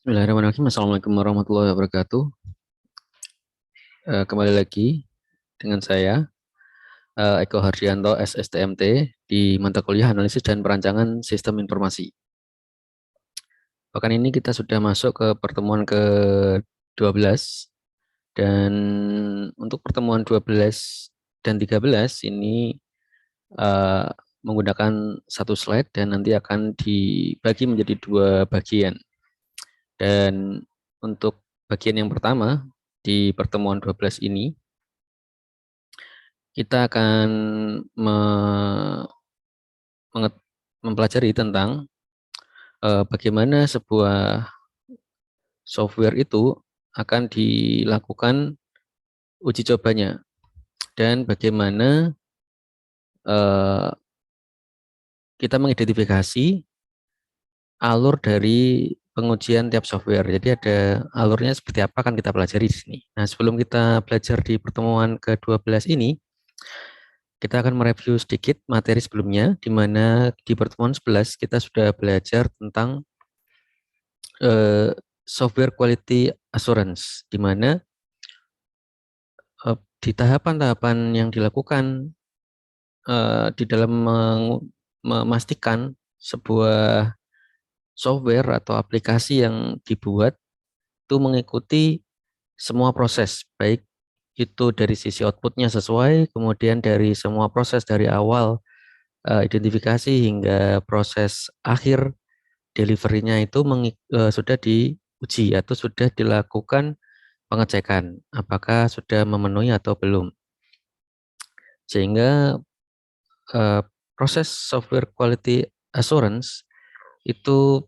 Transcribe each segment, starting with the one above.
Bismillahirrahmanirrahim. Assalamualaikum warahmatullahi wabarakatuh. Kembali lagi dengan saya, Eko Hardianto, SSTMT, di mata kuliah Analisis dan Perancangan Sistem Informasi. Pekan ini kita sudah masuk ke pertemuan ke-12, dan untuk pertemuan 12 dan 13 ini eh, menggunakan satu slide dan nanti akan dibagi menjadi dua bagian. Dan untuk bagian yang pertama, di pertemuan 12 ini, kita akan mempelajari tentang bagaimana sebuah software itu akan dilakukan uji cobanya dan bagaimana eh, kita mengidentifikasi alur dari pengujian tiap software. Jadi ada alurnya seperti apa akan kita pelajari di sini. Nah, sebelum kita belajar di pertemuan ke-12 ini, kita akan mereview sedikit materi sebelumnya, di mana di pertemuan 11 kita sudah belajar tentang software quality assurance, di mana di tahapan-tahapan yang dilakukan di dalam memastikan sebuah software atau aplikasi yang dibuat itu mengikuti semua proses, baik itu dari sisi outputnya sesuai, kemudian dari semua proses dari awal identifikasi hingga proses akhir delivery-nya itu sudah diuji atau sudah dilakukan pengecekan apakah sudah memenuhi atau belum. Sehingga eh, proses software quality assurance itu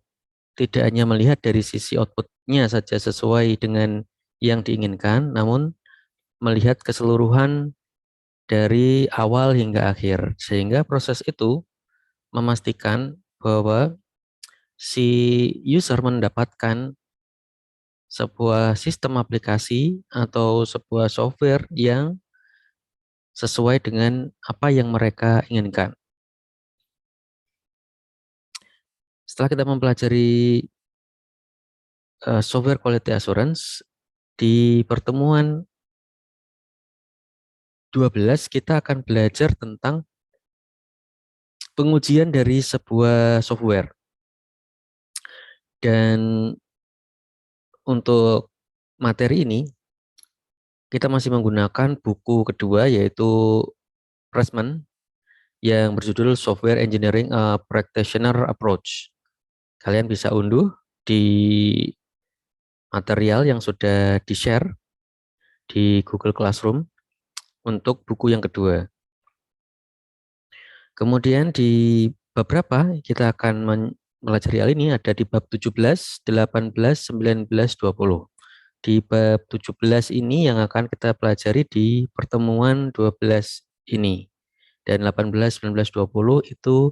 tidak hanya melihat dari sisi outputnya saja sesuai dengan yang diinginkan, namun melihat keseluruhan dari awal hingga akhir. Sehingga proses itu memastikan bahwa si user mendapatkan sebuah sistem aplikasi atau sebuah software yang sesuai dengan apa yang mereka inginkan. Setelah kita mempelajari software quality assurance, di pertemuan 12 kita akan belajar tentang pengujian dari sebuah software. Dan untuk materi ini, kita masih menggunakan buku kedua, yaitu Pressman, yang berjudul Software Engineering a Practitioner Approach. Kalian bisa unduh di material yang sudah di-share di Google Classroom untuk buku yang kedua. Kemudian di beberapa kita akan mempelajari hal ini ada di bab 17, 18, 19, 20. Di bab 17 ini yang akan kita pelajari di pertemuan 12 ini. Dan 18, 19, 20 itu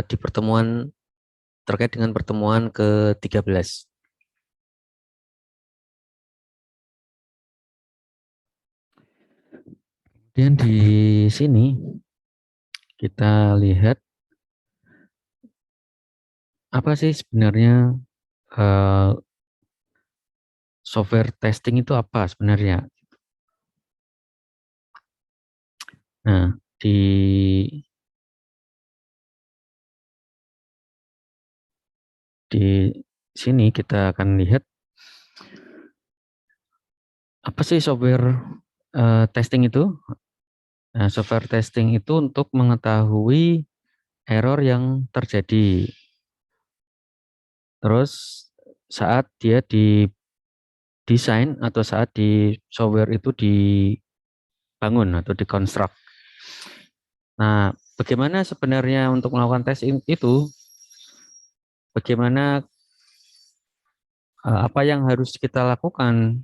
di pertemuan terkait dengan pertemuan ke-13. Dan di sini kita lihat apa sih sebenarnya software testing itu apa sebenarnya. Nah, di sini kita akan lihat apa sih software testing itu. Nah, software testing itu untuk mengetahui error yang terjadi. Terus saat dia didesain atau saat di software itu dibangun atau dikonstruk. Nah, bagaimana sebenarnya untuk melakukan tes itu? Bagaimana apa yang harus kita lakukan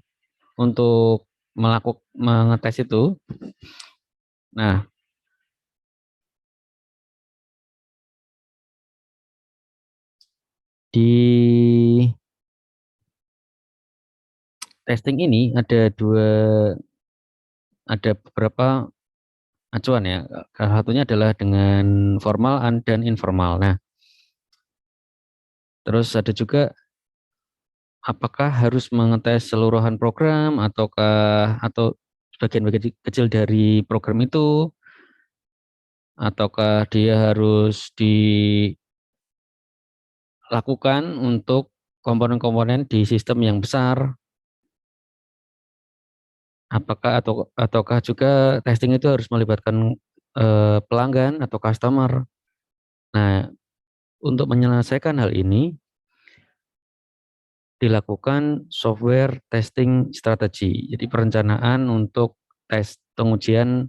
untuk mengetes itu? Nah, di testing ini ada beberapa acuan ya. Salah satunya adalah dengan formal dan informal. Nah, terus ada juga apakah harus mengetes seluruhan program atau sebagian-bagian kecil dari program itu, ataukah dia harus dilakukan untuk komponen-komponen di sistem yang besar, ataukah juga testing itu harus melibatkan pelanggan atau customer. Nah, untuk menyelesaikan hal ini dilakukan software testing strategi. Jadi perencanaan untuk tes pengujian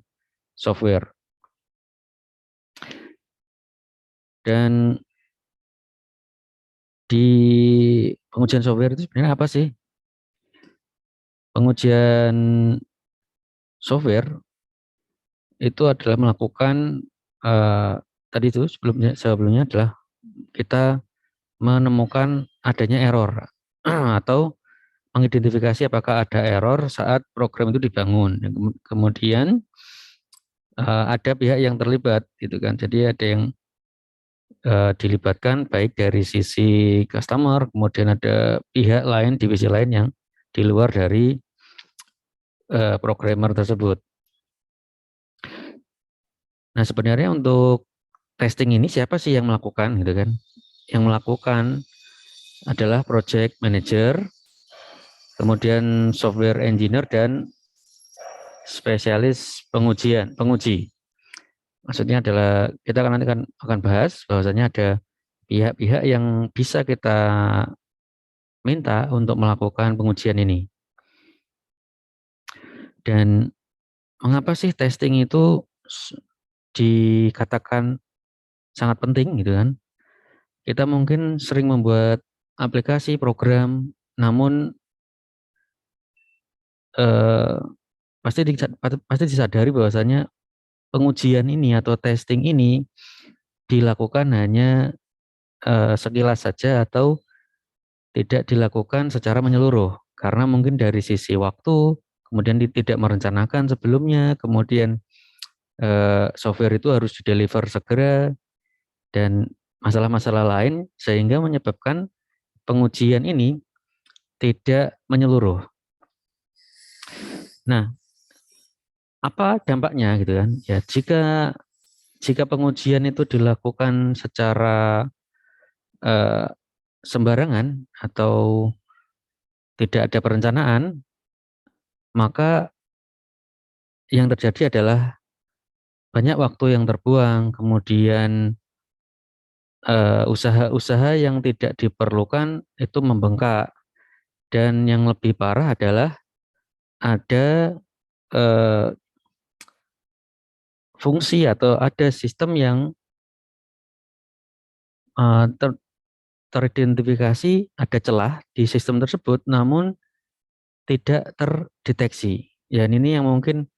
software. Dan di pengujian software itu sebenarnya apa sih? Pengujian software itu adalah melakukan tadi itu sebelumnya adalah kita menemukan adanya error atau mengidentifikasi apakah ada error saat program itu dibangun. Kemudian ada pihak yang terlibat gitu kan. Jadi ada yang dilibatkan baik dari sisi customer, kemudian ada pihak lain, divisi lain yang di luar dari programmer tersebut. Nah, sebenarnya untuk testing ini siapa sih yang melakukan gitu kan? Yang melakukan adalah project manager, kemudian software engineer dan spesialis penguji. Maksudnya adalah kita nanti akan bahas bahwasanya ada pihak-pihak yang bisa kita minta untuk melakukan pengujian ini. Dan mengapa sih testing itu dikatakan sangat penting gitu kan? Kita mungkin sering membuat aplikasi, program, namun eh, pasti disadari bahwasanya pengujian ini atau testing ini dilakukan hanya sekilas saja atau tidak dilakukan secara menyeluruh karena mungkin dari sisi waktu, kemudian tidak merencanakan sebelumnya, kemudian software itu harus dideliver segera dan masalah-masalah lain sehingga menyebabkan pengujian ini tidak menyeluruh. Nah, apa dampaknya gitu kan? Ya, jika pengujian itu dilakukan secara eh, sembarangan atau tidak ada perencanaan, maka yang terjadi adalah banyak waktu yang terbuang, kemudian usaha-usaha yang tidak diperlukan itu membengkak, dan yang lebih parah adalah ada eh, fungsi atau ada sistem yang eh, ter, teridentifikasi ada celah di sistem tersebut, namun tidak terdeteksi. Ya, ini yang mungkin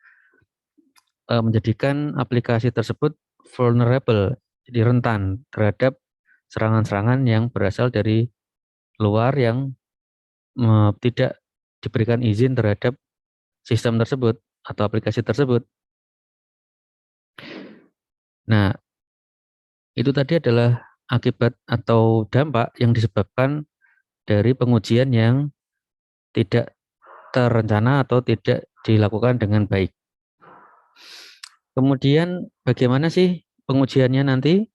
menjadikan aplikasi tersebut vulnerable, jadi rentan terhadap serangan-serangan yang berasal dari luar yang tidak diberikan izin terhadap sistem tersebut atau aplikasi tersebut. Nah, itu tadi adalah akibat atau dampak yang disebabkan dari pengujian yang tidak terencana atau tidak dilakukan dengan baik. Kemudian bagaimana sih pengujiannya nanti?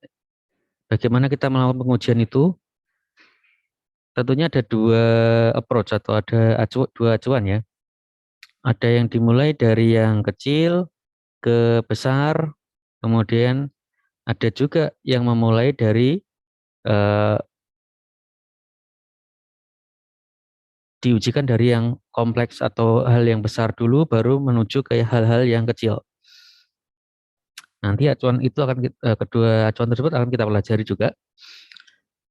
Bagaimana kita melakukan pengujian itu? Tentunya ada dua approach atau ada dua acuan ya. Ada yang dimulai dari yang kecil ke besar, kemudian ada juga yang memulai dari eh, diujikan dari yang kompleks atau hal yang besar dulu, baru menuju ke hal-hal yang kecil. Nanti acuan itu kedua acuan tersebut akan kita pelajari juga.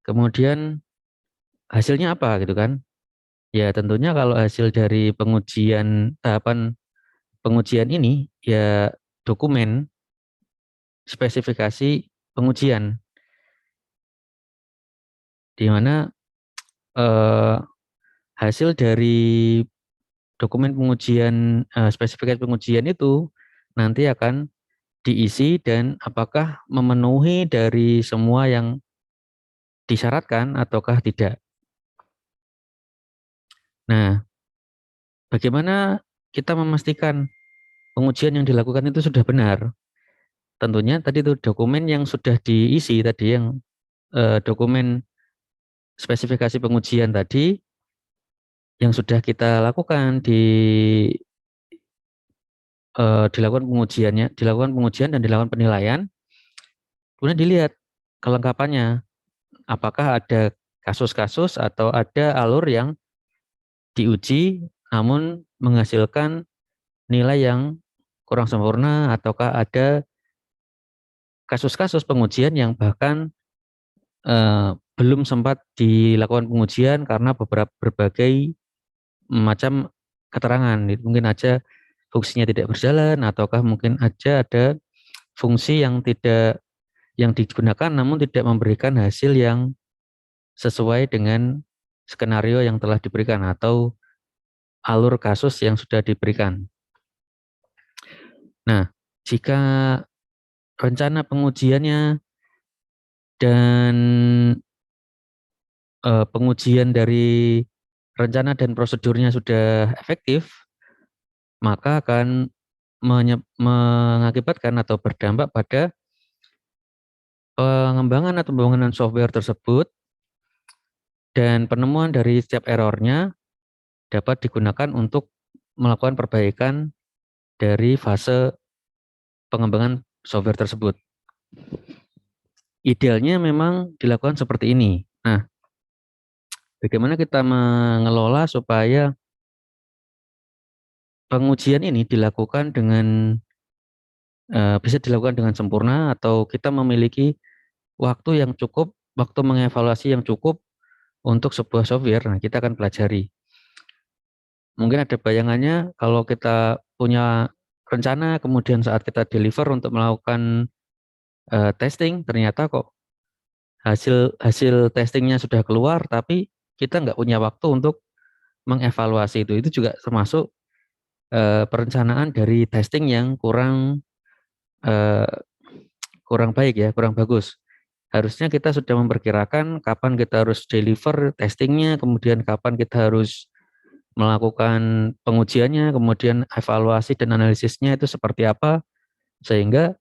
Kemudian hasilnya apa gitu kan? Ya tentunya kalau hasil dari tahapan pengujian ini ya dokumen spesifikasi pengujian di mana eh, hasil dari dokumen pengujian spesifikasi pengujian itu nanti akan diisi dan apakah memenuhi dari semua yang disyaratkan ataukah tidak. Nah, bagaimana kita memastikan pengujian yang dilakukan itu sudah benar? Tentunya tadi itu dokumen yang sudah diisi tadi, yang dokumen spesifikasi pengujian tadi yang sudah kita lakukan dilakukan pengujian dan dilakukan penilaian, kemudian dilihat kelengkapannya, apakah ada kasus-kasus atau ada alur yang diuji namun menghasilkan nilai yang kurang sempurna, ataukah ada kasus-kasus pengujian yang bahkan belum sempat dilakukan pengujian karena berbagai macam keterangan. Mungkin aja fungsinya tidak berjalan, ataukah mungkin aja ada fungsi yang digunakan namun tidak memberikan hasil yang sesuai dengan skenario yang telah diberikan atau alur kasus yang sudah diberikan. Nah, jika rencana pengujiannya dan pengujian dari rencana dan prosedurnya sudah efektif, maka akan mengakibatkan atau berdampak pada pengembangan atau pembangunan software tersebut, dan penemuan dari setiap errornya dapat digunakan untuk melakukan perbaikan dari fase pengembangan software tersebut. Idealnya memang dilakukan seperti ini. Nah, bagaimana kita mengelola supaya pengujian ini dilakukan bisa dilakukan dengan sempurna, atau kita memiliki waktu mengevaluasi yang cukup untuk sebuah software. Nah, kita akan pelajari. Mungkin ada bayangannya kalau kita punya rencana, kemudian saat kita deliver untuk melakukan testing, ternyata kok hasil hasil testingnya sudah keluar, tapi kita nggak punya waktu untuk mengevaluasi itu. Itu juga termasuk perencanaan dari testing yang eh, kurang baik ya, kurang bagus. Harusnya kita sudah memperkirakan kapan kita harus deliver testingnya, kemudian kapan kita harus melakukan pengujiannya, kemudian evaluasi dan analisisnya itu seperti apa, sehingga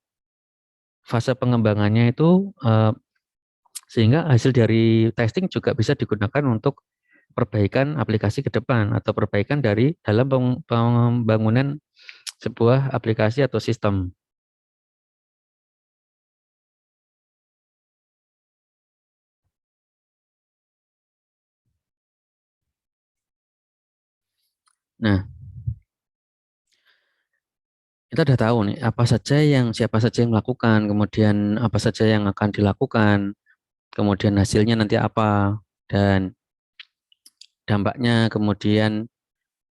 fase pengembangannya itu sehingga hasil dari testing juga bisa digunakan untuk perbaikan aplikasi ke depan atau perbaikan dari dalam pembangunan sebuah aplikasi atau sistem. Nah, kita udah tahu nih siapa saja yang melakukan, kemudian apa saja yang akan dilakukan, kemudian hasilnya nanti apa, dan dampaknya, kemudian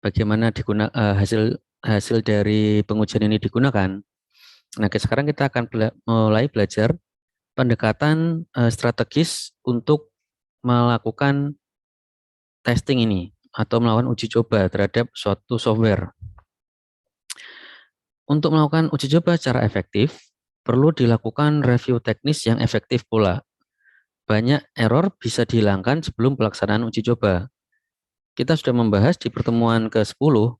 bagaimana hasil hasil dari pengujian ini digunakan. Nah, sekarang kita akan mulai belajar pendekatan strategis untuk melakukan testing ini atau melakukan uji coba terhadap suatu software. Untuk melakukan uji coba secara efektif, perlu dilakukan review teknis yang efektif pula. Banyak error bisa dihilangkan sebelum pelaksanaan uji coba. Kita sudah membahas di pertemuan ke-10,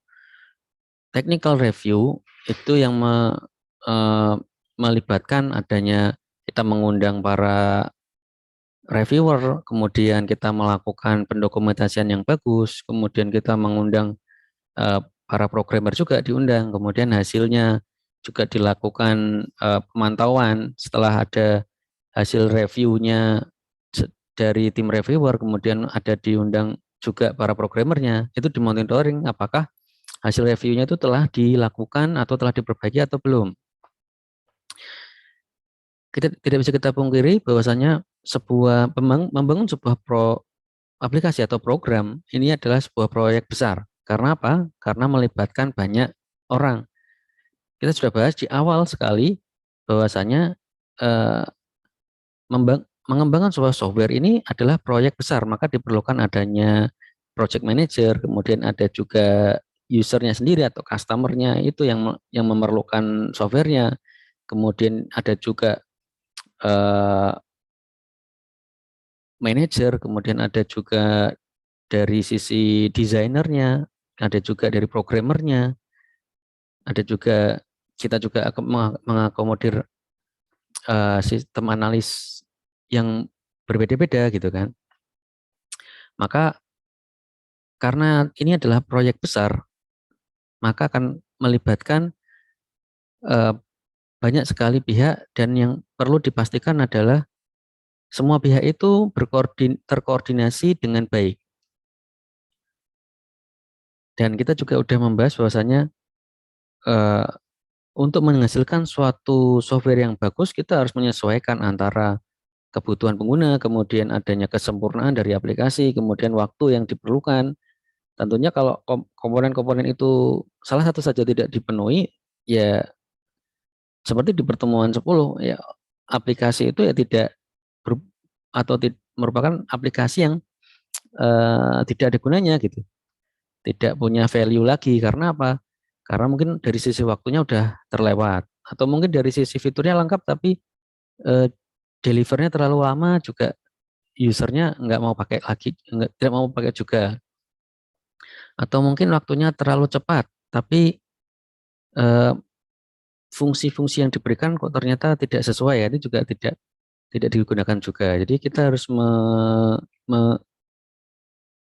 technical review itu yang melibatkan adanya kita mengundang para reviewer, kemudian kita melakukan pendokumentasian yang bagus, kemudian kita mengundang para programmer juga diundang, kemudian hasilnya juga dilakukan pemantauan setelah ada hasil reviewnya dari tim reviewer, kemudian ada diundang juga para programmernya, itu dimonitoring apakah hasil reviewnya itu telah dilakukan atau telah diperbaiki atau belum. Kita tidak bisa kita pungkiri bahwasanya membangun sebuah aplikasi atau program ini adalah sebuah proyek besar. Karena apa? Karena melibatkan banyak orang. Kita sudah bahas di awal sekali bahwasanya eh, mengembangkan sebuah software ini adalah proyek besar, maka diperlukan adanya project manager, kemudian ada juga usernya sendiri atau customernya itu yang memerlukan softwarenya, kemudian ada juga eh, manager, kemudian ada juga dari sisi desainernya, ada juga dari programmernya, ada juga kita juga mengakomodir sistem analis yang berbeda-beda gitu kan. Maka karena ini adalah proyek besar, maka akan melibatkan eh, banyak sekali pihak dan yang perlu dipastikan adalah semua pihak itu terkoordinasi dengan baik. Dan kita juga sudah membahas bahwasanya eh, untuk menghasilkan suatu software yang bagus, kita harus menyesuaikan antara kebutuhan pengguna, kemudian adanya kesempurnaan dari aplikasi, kemudian waktu yang diperlukan. Tentunya kalau komponen-komponen itu salah satu saja tidak dipenuhi, ya seperti di pertemuan 10, ya aplikasi itu ya tidak ber, atau merupakan aplikasi yang tidak ada gunanya gitu. Tidak punya value lagi. Karena apa? Karena mungkin dari sisi waktunya udah terlewat. Atau mungkin dari sisi fiturnya lengkap tapi eh, delivernya terlalu lama juga usernya nggak mau pakai lagi, tidak mau pakai juga. Atau mungkin waktunya terlalu cepat, tapi eh, fungsi-fungsi yang diberikan kok ternyata tidak sesuai ya, itu juga tidak digunakan juga. Jadi kita harus me-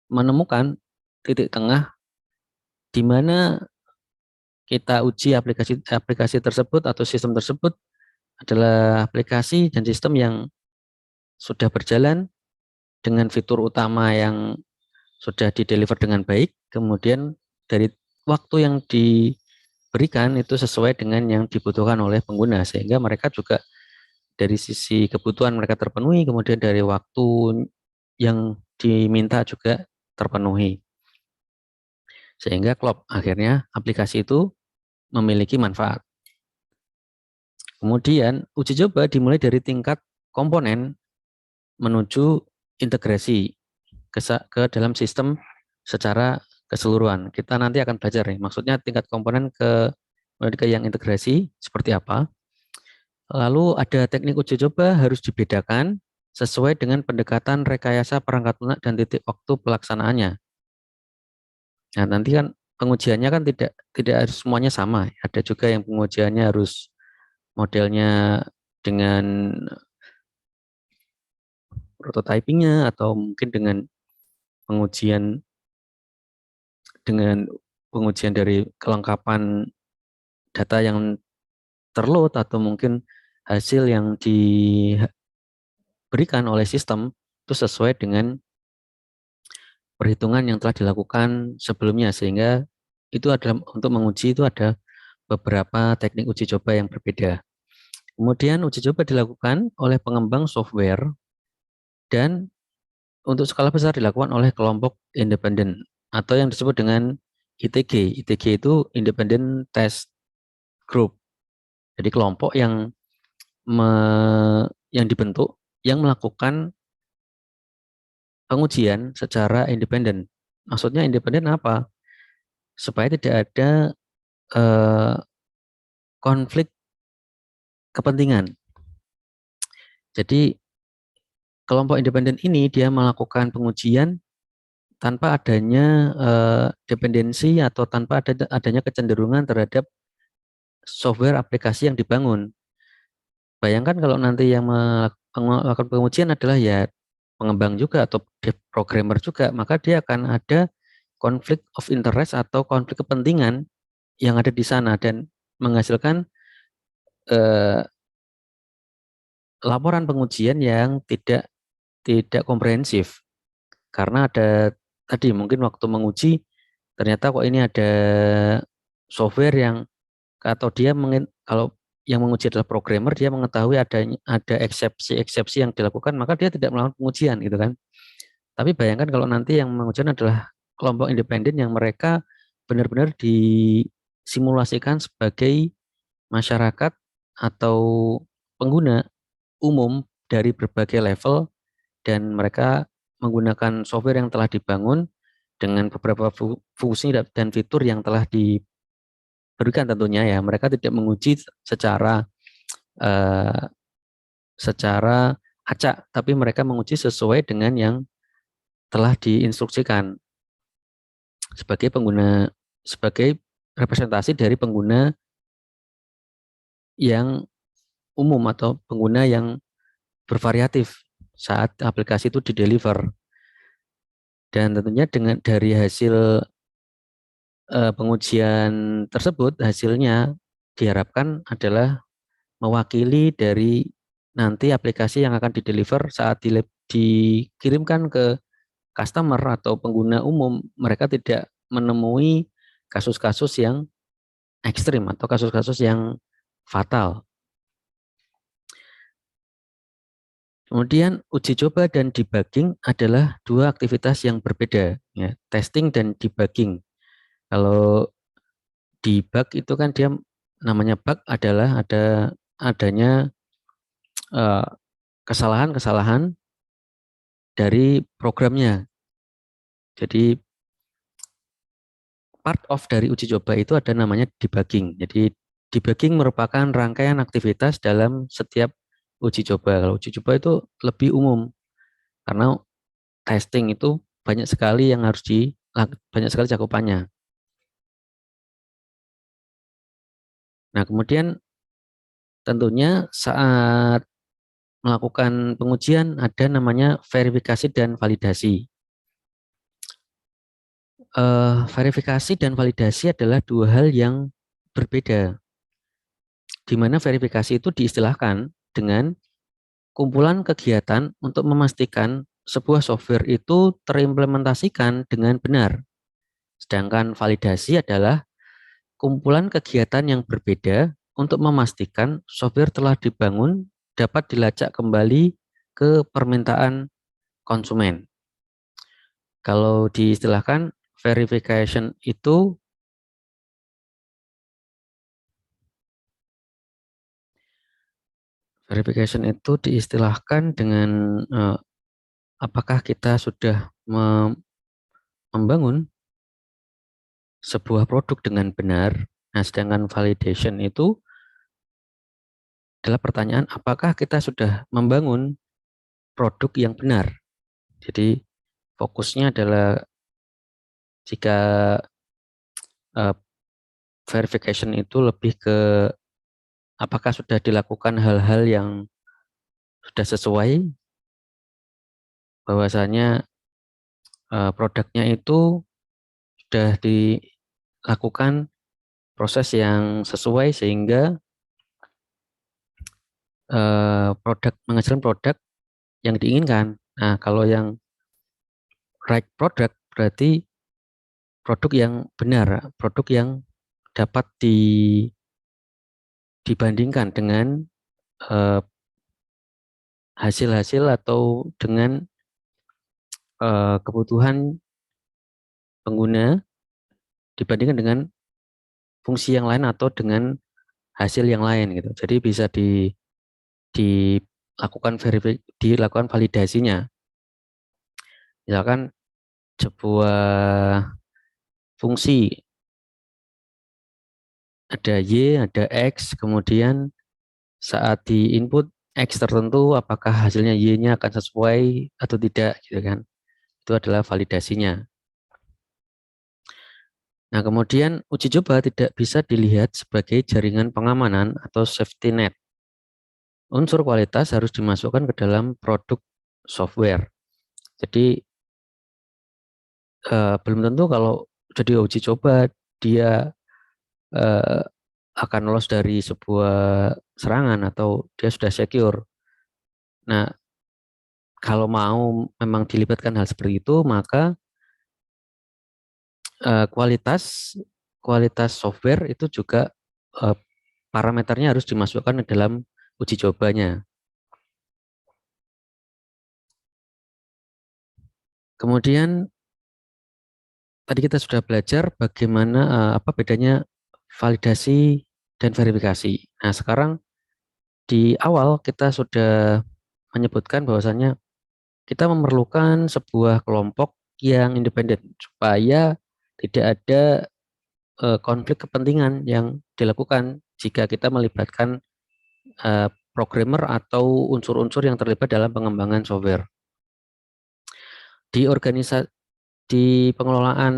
menemukan titik tengah di mana kita uji aplikasi tersebut atau sistem tersebut adalah aplikasi dan sistem yang sudah berjalan dengan fitur utama yang sudah di-deliver dengan baik, kemudian dari waktu yang diberikan itu sesuai dengan yang dibutuhkan oleh pengguna, sehingga mereka juga dari sisi kebutuhan mereka terpenuhi, kemudian dari waktu yang diminta juga terpenuhi. Sehingga klop akhirnya aplikasi itu memiliki manfaat. Kemudian uji coba dimulai dari tingkat komponen menuju integrasi ke dalam sistem secara keseluruhan. Kita nanti akan belajar nih, maksudnya tingkat komponen ke yang integrasi seperti apa. Lalu ada teknik uji coba harus dibedakan sesuai dengan pendekatan rekayasa perangkat lunak dan titik waktu pelaksanaannya. Nah, nanti kan pengujiannya kan tidak harus semuanya sama. Ada juga yang pengujiannya harus modelnya dengan prototypingnya atau mungkin pengujian dengan pengujian dari kelengkapan data yang terload atau mungkin hasil yang diberikan oleh sistem itu sesuai dengan perhitungan yang telah dilakukan sebelumnya, sehingga itu adalah untuk menguji itu ada beberapa teknik uji coba yang berbeda. Kemudian uji coba dilakukan oleh pengembang software dan untuk skala besar dilakukan oleh kelompok independen atau yang disebut dengan ITG. ITG itu Independent Test Group. Jadi kelompok yang dibentuk yang melakukan pengujian secara independen. Maksudnya independen apa? Supaya tidak ada eh, konflik kepentingan. Jadi kelompok independen ini dia melakukan pengujian tanpa adanya dependensi atau tanpa adanya kecenderungan terhadap software aplikasi yang dibangun. Bayangkan kalau nanti yang melakukan pengujian adalah ya pengembang juga atau programmer juga, maka dia akan ada konflik of interest atau konflik kepentingan yang ada di sana dan menghasilkan eh, laporan pengujian yang tidak komprehensif karena ada tadi mungkin waktu menguji ternyata kok ini ada software yang atau dia kalau yang menguji adalah programmer, dia mengetahui ada eksepsi-eksepsi yang dilakukan, maka dia tidak melakukan pengujian gitu kan. Tapi bayangkan kalau nanti yang mengujian adalah kelompok independen yang mereka benar-benar disimulasikan sebagai masyarakat atau pengguna umum dari berbagai level dan mereka menggunakan software yang telah dibangun dengan beberapa fungsi dan fitur yang telah diberikan tentunya ya. Mereka tidak menguji eh, secara acak, tapi mereka menguji sesuai dengan yang telah diinstruksikan sebagai representasi dari pengguna yang umum atau pengguna yang bervariatif saat aplikasi itu di-deliver. Dan tentunya dari hasil pengujian tersebut, hasilnya diharapkan adalah mewakili dari nanti aplikasi yang akan di-deliver saat dikirimkan ke customer atau pengguna umum. Mereka tidak menemui kasus-kasus yang ekstrim atau kasus-kasus yang fatal. Kemudian uji coba dan debugging adalah dua aktivitas yang berbeda, ya. Testing dan debugging. Kalau debug itu kan dia namanya bug adalah adanya kesalahan-kesalahan dari programnya. Jadi part of dari uji coba itu ada namanya debugging. Jadi debugging merupakan rangkaian aktivitas dalam setiap uji coba. Kalau uji coba itu lebih umum karena testing itu banyak sekali yang harus banyak sekali cakupannya. Nah, kemudian tentunya saat melakukan pengujian ada namanya verifikasi dan validasi. Verifikasi dan validasi adalah dua hal yang berbeda, di mana verifikasi itu diistilahkan dengan kumpulan kegiatan untuk memastikan sebuah software itu terimplementasikan dengan benar. Sedangkan validasi adalah kumpulan kegiatan yang berbeda untuk memastikan software telah dibangun dapat dilacak kembali ke permintaan konsumen. Kalau diistilahkan verification itu diistilahkan dengan apakah kita sudah membangun sebuah produk dengan benar. Nah, sedangkan validation itu adalah pertanyaan apakah kita sudah membangun produk yang benar. Jadi fokusnya adalah jika verification itu lebih ke apakah sudah dilakukan hal-hal yang sudah sesuai, bahwasanya produknya itu sudah dilakukan proses yang sesuai sehingga menghasilkan produk yang diinginkan. Nah, kalau yang right product berarti produk yang benar, produk yang dapat dibandingkan dengan hasil-hasil atau dengan kebutuhan pengguna dibandingkan dengan fungsi yang lain atau dengan hasil yang lain gitu. Jadi bisa dilakukan validasinya. Misalkan sebuah fungsi ada Y, ada X, kemudian saat di input X tertentu apakah hasilnya Y-nya akan sesuai atau tidak gitu kan. Itu adalah validasinya. Nah, kemudian uji coba tidak bisa dilihat sebagai jaringan pengamanan atau safety net. Unsur kualitas harus dimasukkan ke dalam produk software. Jadi belum tentu kalau jadi uji coba dia akan lolos dari sebuah serangan atau dia sudah secure. Nah, kalau mau memang dilibatkan hal seperti itu, maka kualitas software itu juga parameternya harus dimasukkan ke dalam uji cobanya. Kemudian tadi kita sudah belajar bagaimana apa bedanya validasi dan verifikasi. Nah, sekarang di awal kita sudah menyebutkan bahwasannya kita memerlukan sebuah kelompok yang independen supaya tidak ada konflik kepentingan yang dilakukan jika kita melibatkan programmer atau unsur-unsur yang terlibat dalam pengembangan software. di organisasi, di pengelolaan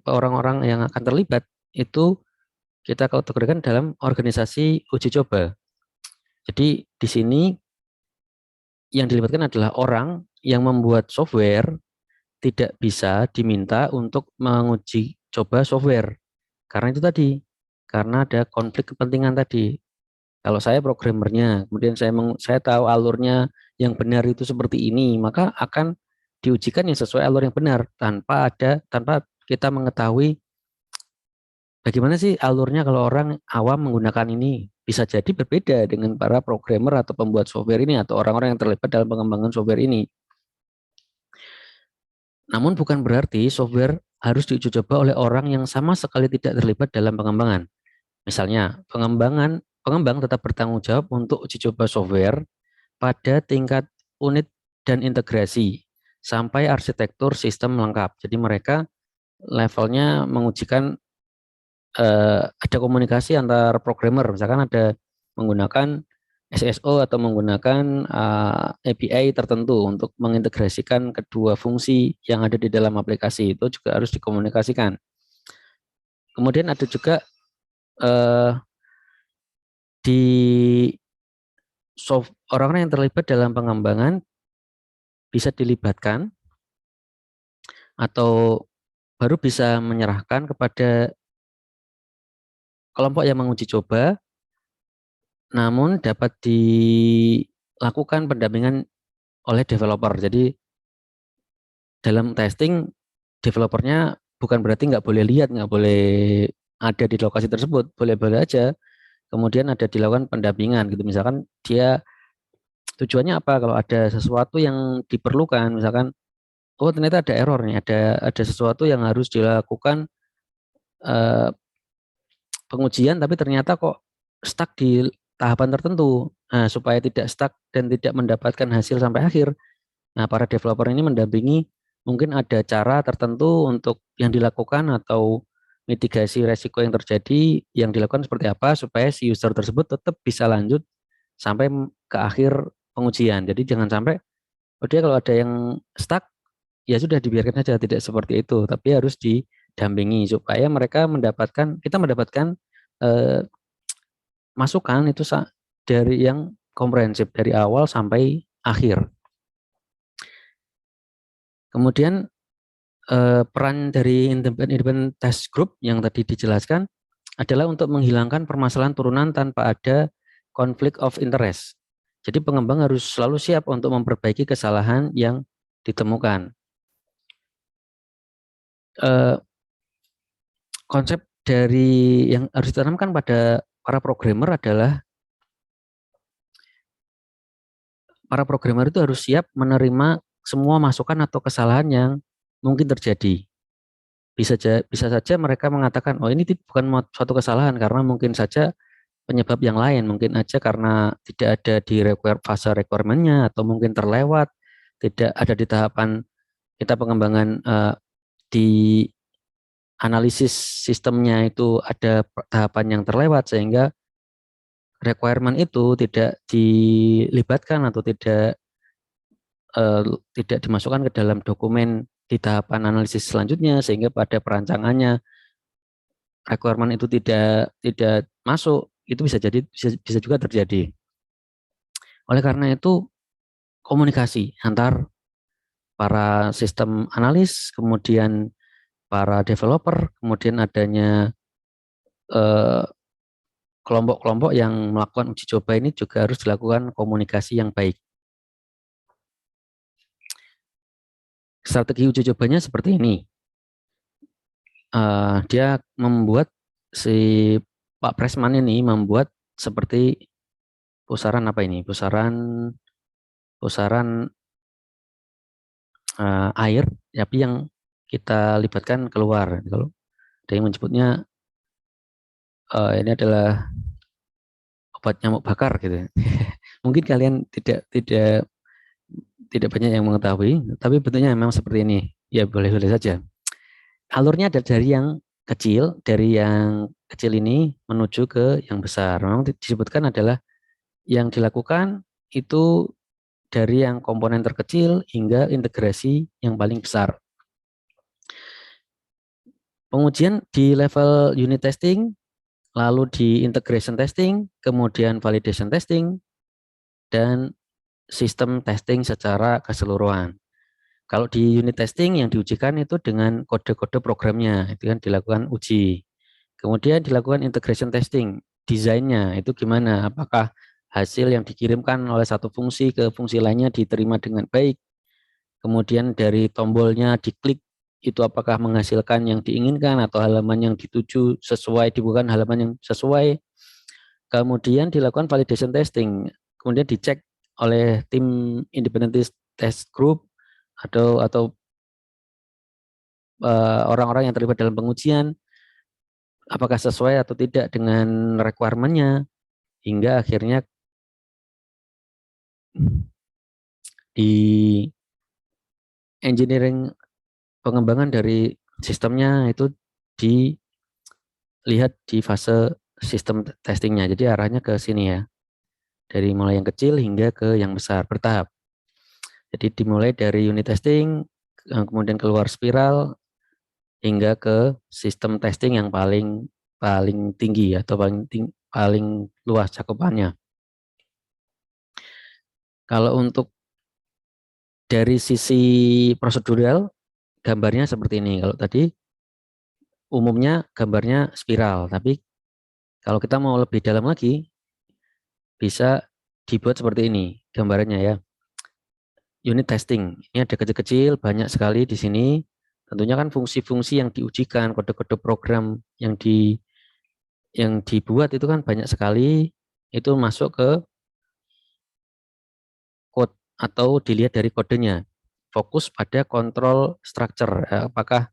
orang-orang yang akan terlibat itu kita kategorikan dalam organisasi uji coba. Jadi di sini yang dilibatkan adalah orang yang membuat software tidak bisa diminta untuk menguji coba software. Karena itu tadi, karena ada konflik kepentingan tadi. Kalau saya programmernya, kemudian saya tahu alurnya yang benar itu seperti ini, maka akan diujikan yang sesuai alur yang benar tanpa kita mengetahui bagaimana sih alurnya kalau orang awam menggunakan ini. Bisa jadi berbeda dengan para programmer atau pembuat software ini atau orang-orang yang terlibat dalam pengembangan software ini. Namun bukan berarti software harus diuji coba oleh orang yang sama sekali tidak terlibat dalam pengembangan. Misalnya, pengembang tetap bertanggung jawab untuk uji coba software pada tingkat unit dan integrasi sampai arsitektur sistem lengkap. Jadi mereka levelnya mengujikan ada komunikasi antar programmer, misalkan ada menggunakan SSO atau menggunakan API tertentu untuk mengintegrasikan kedua fungsi yang ada di dalam aplikasi itu juga harus dikomunikasikan. Kemudian ada juga di orang-orang yang terlibat dalam pengembangan bisa dilibatkan atau baru bisa menyerahkan kepada kelompok yang menguji coba, namun dapat dilakukan pendampingan oleh developer. Jadi dalam testing, developernya bukan berarti nggak boleh lihat, nggak boleh ada di lokasi tersebut, boleh-boleh aja. Kemudian ada dilakukan pendampingan gitu. Misalkan dia tujuannya apa? Kalau ada sesuatu yang diperlukan, misalkan, oh ternyata ada error nih, ada sesuatu yang harus dilakukan eh, pengujian, tapi ternyata kok stuck di tahapan tertentu. Nah, supaya tidak stuck dan tidak mendapatkan hasil sampai akhir. Nah, para developer ini mendampingi mungkin ada cara tertentu untuk yang dilakukan atau mitigasi resiko yang terjadi yang dilakukan seperti apa supaya si user tersebut tetap bisa lanjut sampai ke akhir pengujian. Jadi jangan sampai oh dia kalau ada yang stuck ya sudah dibiarkan saja, tidak seperti itu, tapi harus didampingi supaya mereka kita mendapatkan eh, masukan itu dari yang komprehensif dari awal sampai akhir. Kemudian peran dari independent test group yang tadi dijelaskan adalah untuk menghilangkan permasalahan turunan tanpa ada konflik of interest. Jadi pengembang harus selalu siap untuk memperbaiki kesalahan yang ditemukan. Eh, Konsep dari yang harus ditanamkan pada para programmer adalah para programmer itu harus siap menerima semua masukan atau kesalahan yang mungkin terjadi. Bisa saja mereka mengatakan, oh ini bukan suatu kesalahan karena mungkin saja penyebab yang lain, mungkin aja karena tidak ada di fase requirement-nya atau mungkin terlewat, tidak ada di tahapan kita pengembangan di analisis sistemnya itu ada tahapan yang terlewat sehingga requirement itu tidak dilibatkan atau tidak dimasukkan ke dalam dokumen di tahapan analisis selanjutnya sehingga pada perancangannya requirement itu tidak masuk, itu bisa juga terjadi. Oleh karena itu komunikasi antar para sistem analis, kemudian para developer, kemudian adanya eh, kelompok-kelompok yang melakukan uji coba ini juga harus dilakukan komunikasi yang baik. Strategi uji cobanya seperti ini. Dia membuat si Pak Presman ini membuat seperti pusaran apa ini? Pusaran air, tapi yang kita libatkan keluar. Kalau ada yang menyebutnya ini adalah obat nyamuk bakar gitu. Mungkin kalian tidak banyak yang mengetahui, tapi bentuknya memang seperti ini. Ya boleh-boleh saja. Alurnya dari yang kecil ini menuju ke yang besar. Memang disebutkan adalah yang dilakukan itu dari yang komponen terkecil hingga integrasi yang paling besar. Pengujian di level unit testing, lalu di integration testing, kemudian validation testing, dan sistem testing secara keseluruhan. Kalau di unit testing yang diujikan itu dengan kode-kode programnya, itu kan dilakukan uji. Kemudian dilakukan integration testing, desainnya itu gimana? Apakah hasil yang dikirimkan oleh satu fungsi ke fungsi lainnya diterima dengan baik? Kemudian dari tombolnya diklik, itu apakah menghasilkan yang diinginkan atau halaman yang dituju sesuai, bukan halaman yang sesuai. Kemudian dilakukan validation testing, kemudian dicek oleh tim independent test group atau orang-orang yang terlibat dalam pengujian, apakah sesuai atau tidak dengan requirement-nya, hingga akhirnya di engineering pengembangan dari sistemnya itu dilihat di fase sistem testingnya. Jadi arahnya ke sini ya, dari mulai yang kecil hingga ke yang besar bertahap. Jadi dimulai dari unit testing, kemudian keluar spiral hingga ke sistem testing yang paling tinggi atau paling luas cakupannya. Kalau untuk dari sisi prosedural, gambarnya seperti ini. Kalau tadi umumnya gambarnya spiral, tapi kalau kita mau lebih dalam lagi, bisa dibuat seperti ini gambarannya ya. Unit testing, ini ada kecil-kecil, banyak sekali di sini. Tentunya kan fungsi-fungsi yang diujikan, kode-kode program yang dibuat itu kan banyak sekali, itu masuk ke code atau dilihat dari kodenya. Fokus pada control structure, apakah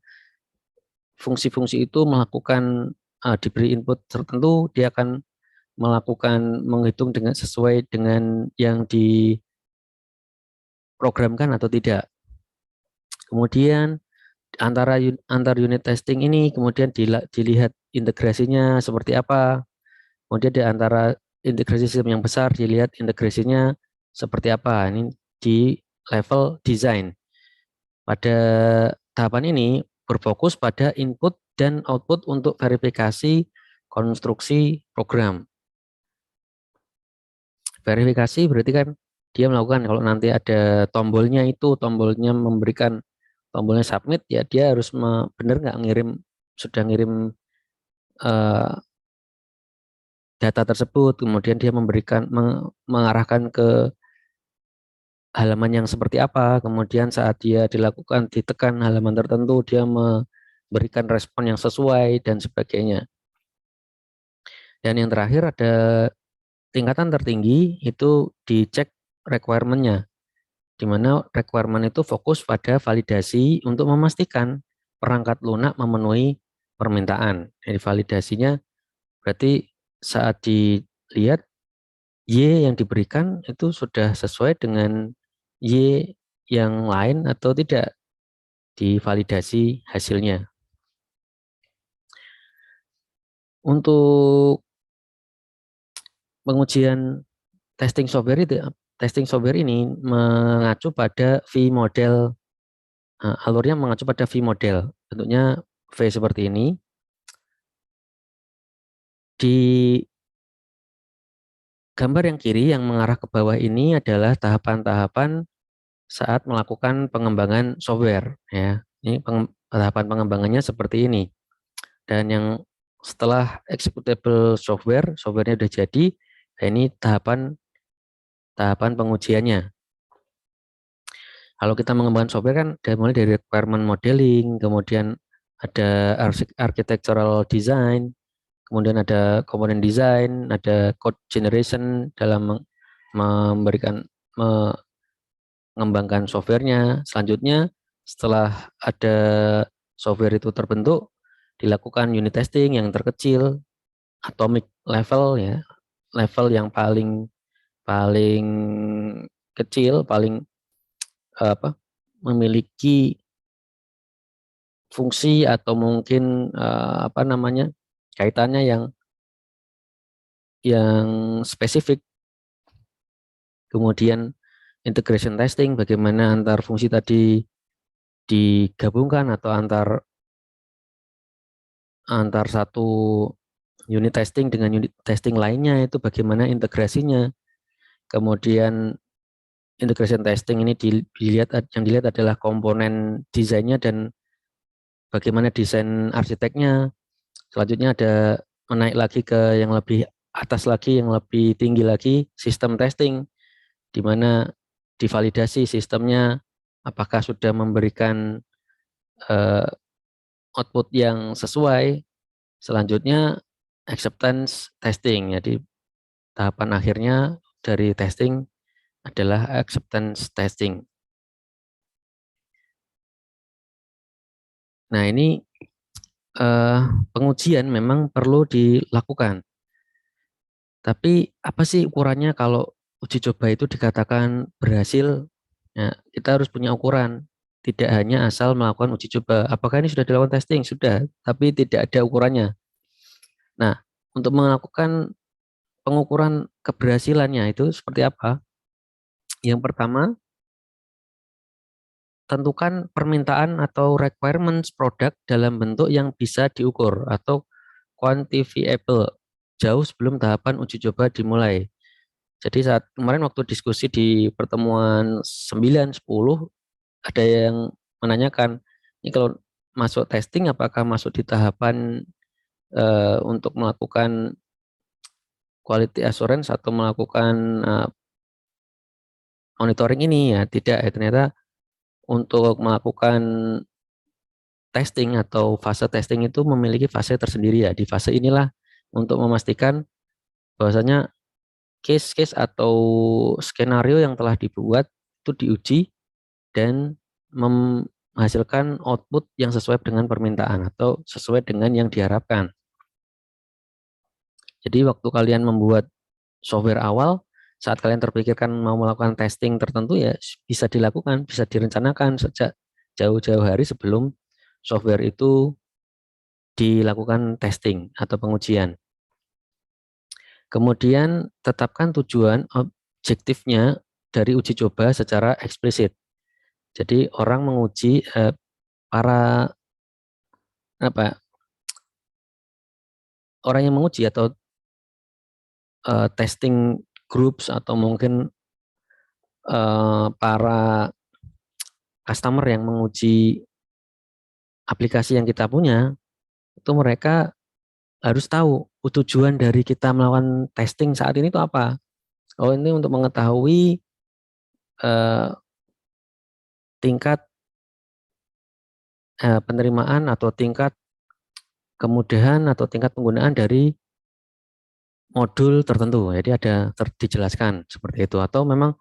fungsi-fungsi itu melakukan diberi input tertentu, dia akan melakukan menghitung dengan sesuai dengan yang diprogramkan atau tidak. Kemudian antar unit testing ini kemudian dilihat integrasinya seperti apa. Kemudian di antara integrasi sistem yang besar dilihat integrasinya seperti apa. Ini di level design. Pada tahapan ini berfokus pada input dan output untuk verifikasi konstruksi program. Verifikasi berarti kan dia melakukan, kalau nanti ada tombolnya memberikan tombolnya submit, ya dia harus benar nggak sudah ngirim uh, data tersebut, kemudian dia mengarahkan ke halaman yang seperti apa, kemudian saat dia ditekan halaman tertentu, dia memberikan respon yang sesuai dan sebagainya. Dan yang terakhir ada tingkatan tertinggi, itu dicek requirement-nya, di mana requirement itu fokus pada validasi untuk memastikan perangkat lunak memenuhi permintaan. Jadi validasinya berarti saat dilihat Y yang diberikan itu sudah sesuai dengan Y yang lain atau tidak, divalidasi hasilnya. Untuk pengujian testing software ini mengacu pada V model. Alurnya mengacu pada V model. Bentuknya V seperti ini. Di gambar yang kiri yang mengarah ke bawah ini adalah tahapan-tahapan saat melakukan pengembangan software ya. Ini tahapan pengembangannya seperti ini. Dan yang setelah executable softwarenya sudah jadi, nah ini tahapan pengujiannya. Kalau kita mengembangkan software kan mulai dari requirement modeling, kemudian ada architectural design, kemudian ada component design, ada code generation dalam mengembangkan softwarenya. Selanjutnya setelah ada software itu terbentuk, dilakukan unit testing yang terkecil, atomic level ya, level yang paling kecil, memiliki fungsi atau mungkin kaitannya yang spesifik. Kemudian integration testing, bagaimana antar fungsi tadi digabungkan atau antar satu unit testing dengan unit testing lainnya itu bagaimana integrasinya. Kemudian integration testing ini yang dilihat adalah komponen desainnya dan bagaimana desain arsiteknya. Selanjutnya ada menaik lagi ke yang lebih atas lagi, yang lebih tinggi lagi, sistem testing, di mana divalidasi sistemnya apakah sudah memberikan uh, output yang sesuai. Selanjutnya acceptance testing. Jadi tahapan akhirnya dari testing adalah acceptance testing. Nah, ini pengujian memang perlu dilakukan. Tapi apa sih ukurannya kalau uji coba itu dikatakan berhasil? Nah, kita harus punya ukuran. Tidak hanya asal melakukan uji coba. Apakah ini sudah dilakukan testing? Sudah, tapi tidak ada ukurannya. Nah, untuk melakukan pengukuran keberhasilannya itu seperti apa? Yang pertama, tentukan permintaan atau requirements produk dalam bentuk yang bisa diukur atau quantifiable jauh sebelum tahapan uji coba dimulai. Jadi saat kemarin waktu diskusi di pertemuan 9, 10, ada yang menanyakan, ini kalau masuk testing apakah masuk di tahapan untuk melakukan quality assurance atau melakukan monitoring ini? Ya tidak, ya, ternyata untuk melakukan testing atau fase testing itu memiliki fase tersendiri ya. Di fase inilah untuk memastikan bahwasanya case-case atau skenario yang telah dibuat itu diuji dan menghasilkan output yang sesuai dengan permintaan atau sesuai dengan yang diharapkan. Jadi waktu kalian membuat software awal, saat kalian terpikirkan mau melakukan testing tertentu ya bisa dilakukan, bisa direncanakan sejak jauh-jauh hari sebelum software itu dilakukan testing atau pengujian. Kemudian tetapkan tujuan objektifnya dari uji coba secara eksplisit. Jadi orang menguji para apa orang yang menguji atau testing groups atau mungkin para customer yang menguji aplikasi yang kita punya itu mereka harus tahu tujuan dari kita melakukan testing saat ini itu apa. Oh, ini untuk mengetahui tingkat penerimaan atau tingkat kemudahan atau tingkat penggunaan dari modul tertentu. Jadi ada dijelaskan seperti itu. Atau memang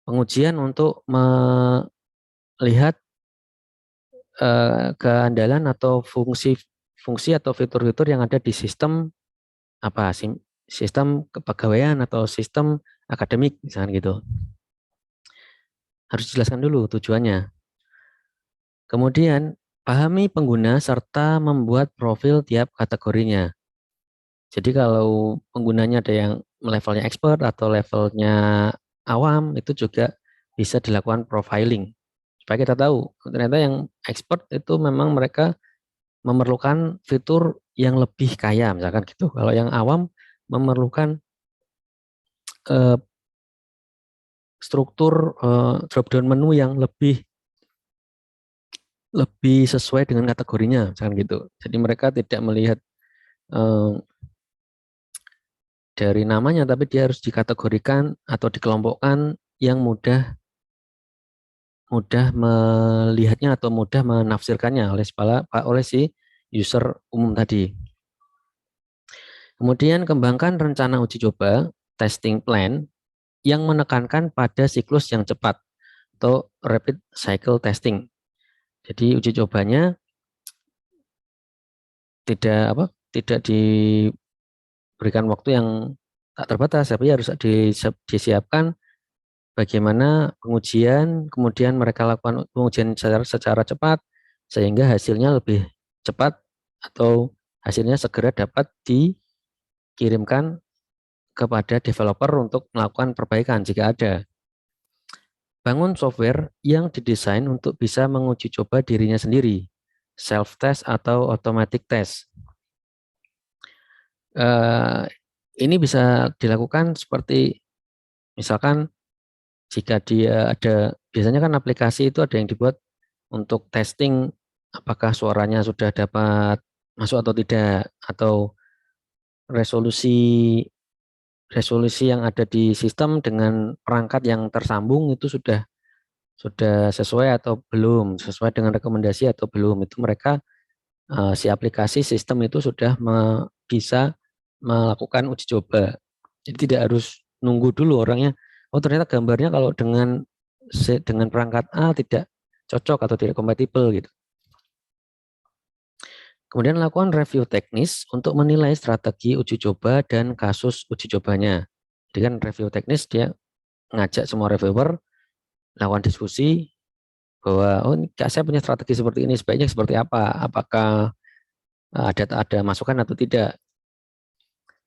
pengujian untuk melihat keandalan atau fungsi atau fitur-fitur yang ada di sistem apa sistem kepegawaian atau sistem akademik misalnya gitu. Harus dijelaskan dulu tujuannya. Kemudian pahami pengguna serta membuat profil tiap kategorinya. Jadi kalau penggunanya ada yang levelnya expert atau levelnya awam, itu juga bisa dilakukan profiling. Supaya kita tahu, ternyata yang expert itu memang mereka memerlukan fitur yang lebih kaya, misalkan gitu. Kalau yang awam memerlukan eh, struktur drop down menu yang lebih sesuai dengan kategorinya, misalkan gitu. Jadi mereka tidak melihat eh, dari namanya, tapi dia harus dikategorikan atau dikelompokkan yang mudah melihatnya atau mudah menafsirkannya oleh si user umum tadi. Kemudian kembangkan rencana uji coba testing plan yang menekankan pada siklus yang cepat atau rapid cycle testing. Jadi uji cobanya tidak diberikan waktu yang tak terbatas, tapi harus disiapkan bagaimana pengujian, kemudian mereka lakukan pengujian secara cepat, sehingga hasilnya lebih cepat atau hasilnya segera dapat dikirimkan kepada developer untuk melakukan perbaikan jika ada. bangun software yang didesain untuk bisa menguji coba dirinya sendiri, self-test atau automatic test. Ini bisa dilakukan seperti misalkan jika dia ada, biasanya kan aplikasi itu ada yang dibuat untuk testing apakah suaranya sudah dapat masuk atau tidak, atau resolusi resolusi yang ada di sistem dengan perangkat yang tersambung itu sudah sesuai atau belum, sesuai dengan rekomendasi atau belum. Itu mereka si aplikasi sistem itu sudah bisa melakukan uji coba. Jadi tidak harus nunggu dulu orangnya, oh ternyata gambarnya kalau dengan perangkat A tidak cocok atau tidak kompatibel gitu. Kemudian lakukan review teknis untuk menilai strategi uji coba dan kasus uji cobanya. Jadi kan review teknis dia ngajak semua reviewer lakukan diskusi bahwa oh ini saya punya strategi seperti ini, sebaiknya seperti apa? Apakah ada masukan atau tidak?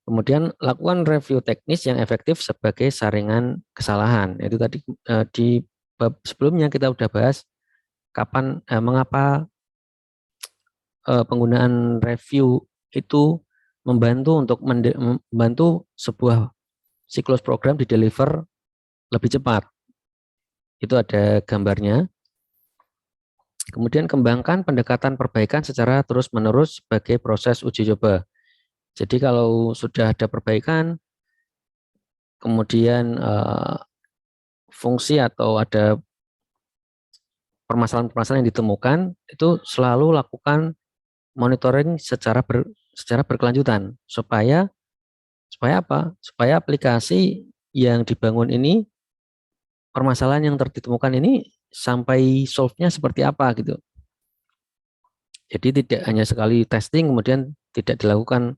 Kemudian lakukan review teknis yang efektif sebagai saringan kesalahan. Itu tadi di bab sebelumnya kita udah bahas mengapa penggunaan review itu membantu sebuah siklus program di deliver lebih cepat. Itu ada gambarnya. Kemudian kembangkan pendekatan perbaikan secara terus-menerus sebagai proses uji coba. Jadi kalau sudah ada perbaikan, kemudian fungsi atau ada permasalahan-permasalahan yang ditemukan, itu selalu lakukan monitoring secara berkelanjutan supaya apa? Supaya aplikasi yang dibangun ini, permasalahan yang ditemukan ini sampai solve-nya seperti apa gitu. Jadi tidak hanya sekali testing kemudian tidak dilakukan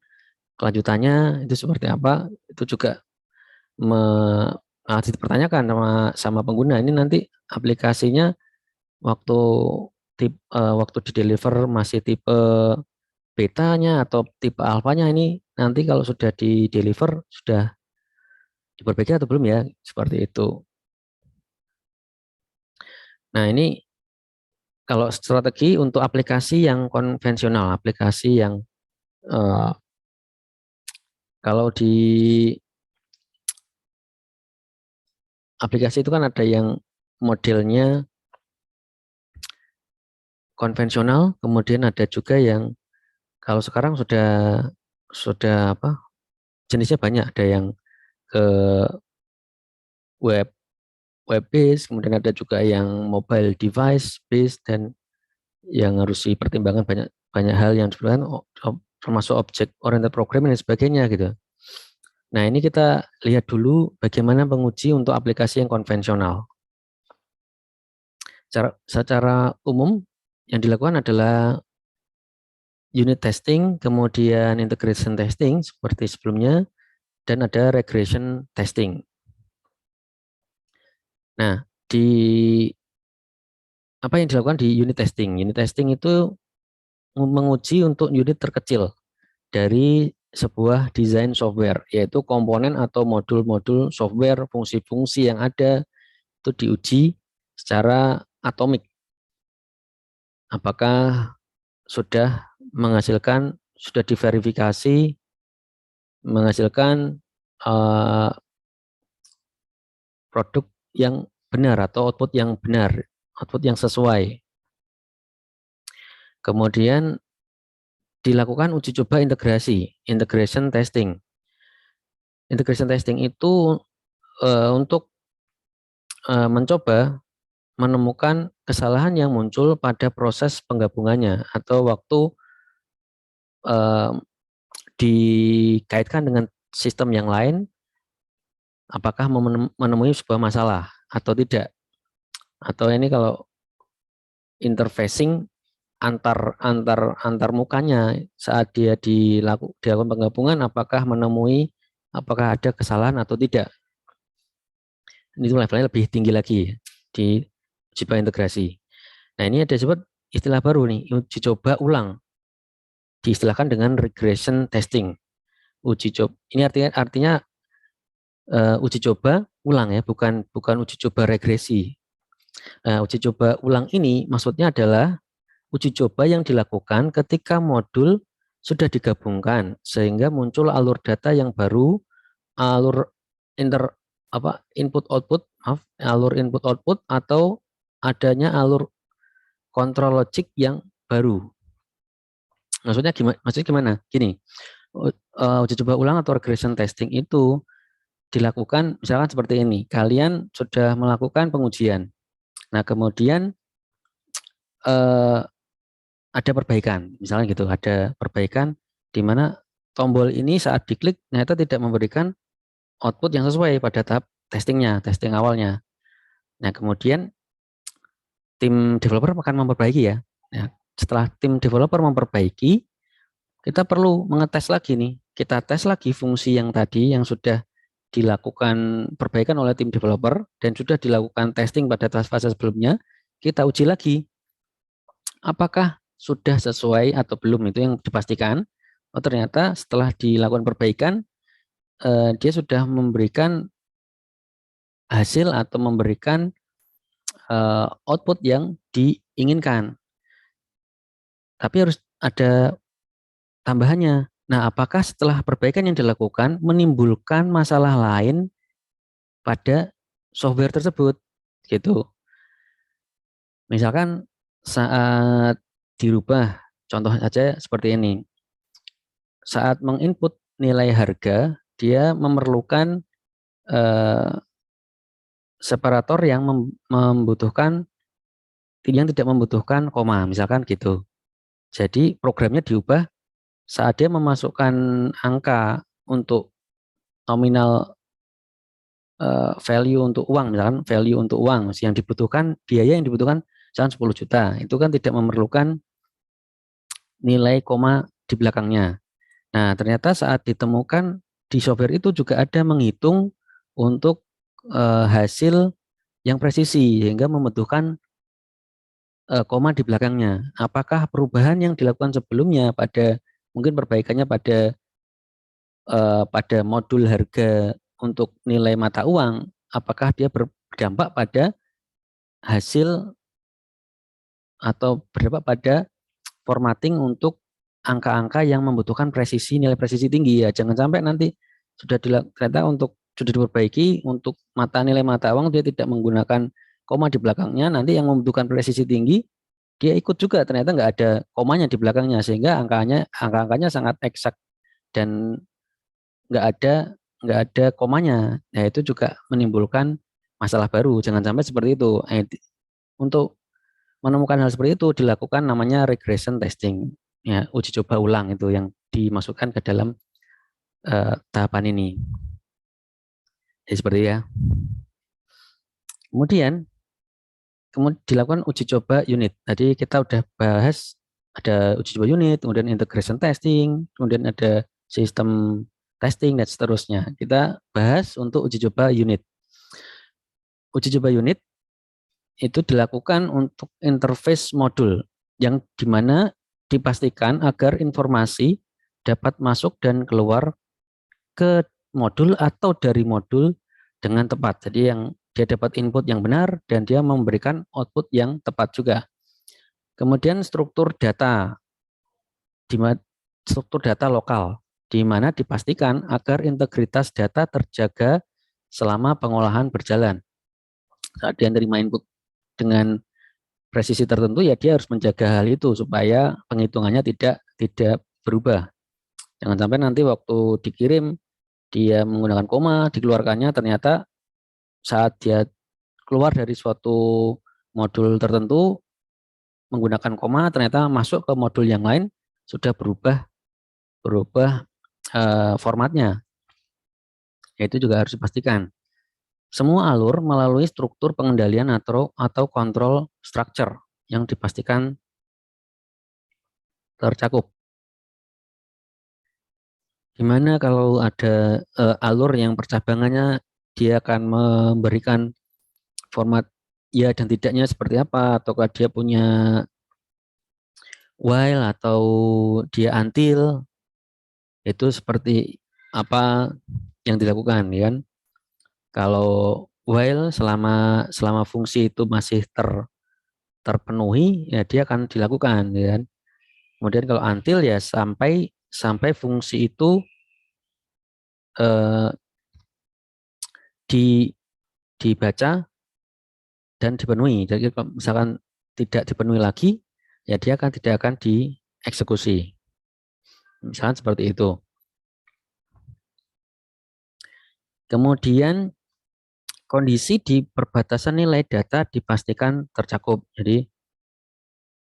kelanjutannya itu seperti apa, itu juga dipertanyakan sama pengguna. Ini nanti aplikasinya waktu waktu di deliver masih tipe betanya atau tipe alfanya, ini nanti kalau sudah di deliver sudah diperbaiki atau belum ya, seperti itu. Nah ini kalau strategi untuk aplikasi yang konvensional, aplikasi yang kalau di aplikasi itu kan ada yang modelnya konvensional, kemudian ada juga yang kalau sekarang sudah apa, jenisnya banyak, ada yang ke web based, kemudian ada juga yang mobile device based, dan yang harus dipertimbangkan banyak banyak hal yang sebenarnya termasuk object oriented programming dan sebagainya gitu. Nah, ini kita lihat dulu bagaimana penguji untuk aplikasi yang konvensional. Secara umum yang dilakukan adalah unit testing, kemudian integration testing seperti sebelumnya, dan ada regression testing. Nah, apa yang dilakukan di unit testing? Unit testing itu menguji untuk unit terkecil dari sebuah desain software, yaitu komponen atau modul-modul software, fungsi-fungsi yang ada itu diuji secara atomik. Apakah sudah diverifikasi, menghasilkan produk yang benar atau output yang benar, output yang sesuai. Kemudian dilakukan uji coba integrasi, integration testing. Integration testing itu untuk mencoba menemukan kesalahan yang muncul pada proses penggabungannya atau waktu dikaitkan dengan sistem yang lain, apakah menemui sebuah masalah atau tidak. Atau ini kalau interfacing antar mukanya saat dia dilakukan penggabungan, apakah ada kesalahan atau tidak. Ini levelnya lebih tinggi lagi di uji coba integrasi. Nah, ini ada disebut istilah baru nih, uji coba ulang. Diistilahkan dengan regression testing. Uji coba ini artinya uji coba ulang ya, bukan uji coba regresi. Nah, uji coba ulang ini maksudnya adalah uji coba yang dilakukan ketika modul sudah digabungkan sehingga muncul alur data yang baru, alur inter input output, alur input output atau adanya alur kontrol logik yang baru. Maksudnya gimana? Maksudnya gimana? Gini, uji coba ulang atau regression testing itu dilakukan misalkan seperti ini. Kalian sudah melakukan pengujian. Nah, kemudian eh, ada perbaikan, misalnya gitu, ada perbaikan di mana tombol ini saat diklik ternyata tidak memberikan output yang sesuai pada tahap testingnya, testing awalnya. Nah, kemudian tim developer akan memperbaiki ya. Nah, setelah tim developer memperbaiki, kita perlu mengetes lagi nih. Kita tes lagi fungsi yang tadi yang sudah dilakukan perbaikan oleh tim developer dan sudah dilakukan testing pada fase sebelumnya. Kita uji lagi apakah sudah sesuai atau belum, itu yang dipastikan. Oh, ternyata setelah dilakukan perbaikan dia sudah memberikan hasil atau memberikan output yang diinginkan. Tapi harus ada tambahannya. Nah, apakah setelah perbaikan yang dilakukan menimbulkan masalah lain pada software tersebut? Gitu. Misalkan saat dirubah, contoh saja seperti ini. Saat menginput nilai harga, dia memerlukan eh, separator yang membutuhkan, yang tidak membutuhkan koma, misalkan gitu. Jadi programnya diubah saat dia memasukkan angka untuk nominal value untuk uang, misalkan value untuk uang yang dibutuhkan, biaya yang dibutuhkan misalkan 10 juta, itu kan tidak memerlukan nilai koma di belakangnya. Nah, ternyata saat ditemukan di software itu juga ada menghitung untuk hasil yang presisi sehingga membutuhkan koma di belakangnya. Apakah perubahan yang dilakukan sebelumnya pada mungkin perbaikannya pada modul harga untuk nilai mata uang, apakah dia berdampak pada hasil atau berdampak pada formatting untuk angka-angka yang membutuhkan presisi, nilai presisi tinggi ya. Jangan sampai nanti sudah ternyata sudah diperbaiki untuk nilai mata uang dia tidak menggunakan koma di belakangnya, nanti yang membutuhkan presisi tinggi dia ikut juga ternyata nggak ada komanya di belakangnya sehingga angka-angkanya sangat eksak dan nggak ada nggak ada komanya. Nah, itu juga menimbulkan masalah baru. Jangan sampai seperti itu. Untuk menemukan hal seperti itu dilakukan namanya regression testing. Ya, uji coba ulang itu yang dimasukkan ke dalam tahapan ini. Jadi seperti ya. Kemudian dilakukan uji coba unit. Tadi kita udah bahas ada uji coba unit, kemudian integration testing, kemudian ada sistem testing dan seterusnya. Kita bahas untuk uji coba unit. Uji coba unit itu dilakukan untuk interface modul yang dimana dipastikan agar informasi dapat masuk dan keluar ke modul atau dari modul dengan tepat. Jadi yang dia dapat input yang benar dan dia memberikan output yang tepat juga. Kemudian struktur data, struktur data lokal, di mana dipastikan agar integritas data terjaga selama pengolahan berjalan. Saat dia menerima input dengan presisi tertentu, ya dia harus menjaga hal itu supaya penghitungannya tidak berubah. Jangan sampai nanti waktu dikirim dia menggunakan koma, dikeluarkannya ternyata saat dia keluar dari suatu modul tertentu menggunakan koma ternyata masuk ke modul yang lain sudah berubah berubah formatnya. Itu juga harus dipastikan. Semua alur melalui struktur pengendalian atau kontrol structure yang dipastikan tercakup. Gimana kalau ada alur yang percabangannya dia akan memberikan format ya dan tidaknya seperti apa, ataukah dia punya while atau dia until, itu seperti apa yang dilakukan ya kan. Kalau while selama fungsi itu masih terpenuhi, ya dia akan dilakukan, ya kan. Kemudian kalau until ya sampai fungsi itu eh, di dibaca dan dipenuhi. Jadi kalau misalkan tidak dipenuhi lagi, ya dia tidak akan dieksekusi. Misalnya seperti itu. Kemudian kondisi di perbatasan nilai data dipastikan tercakup. Jadi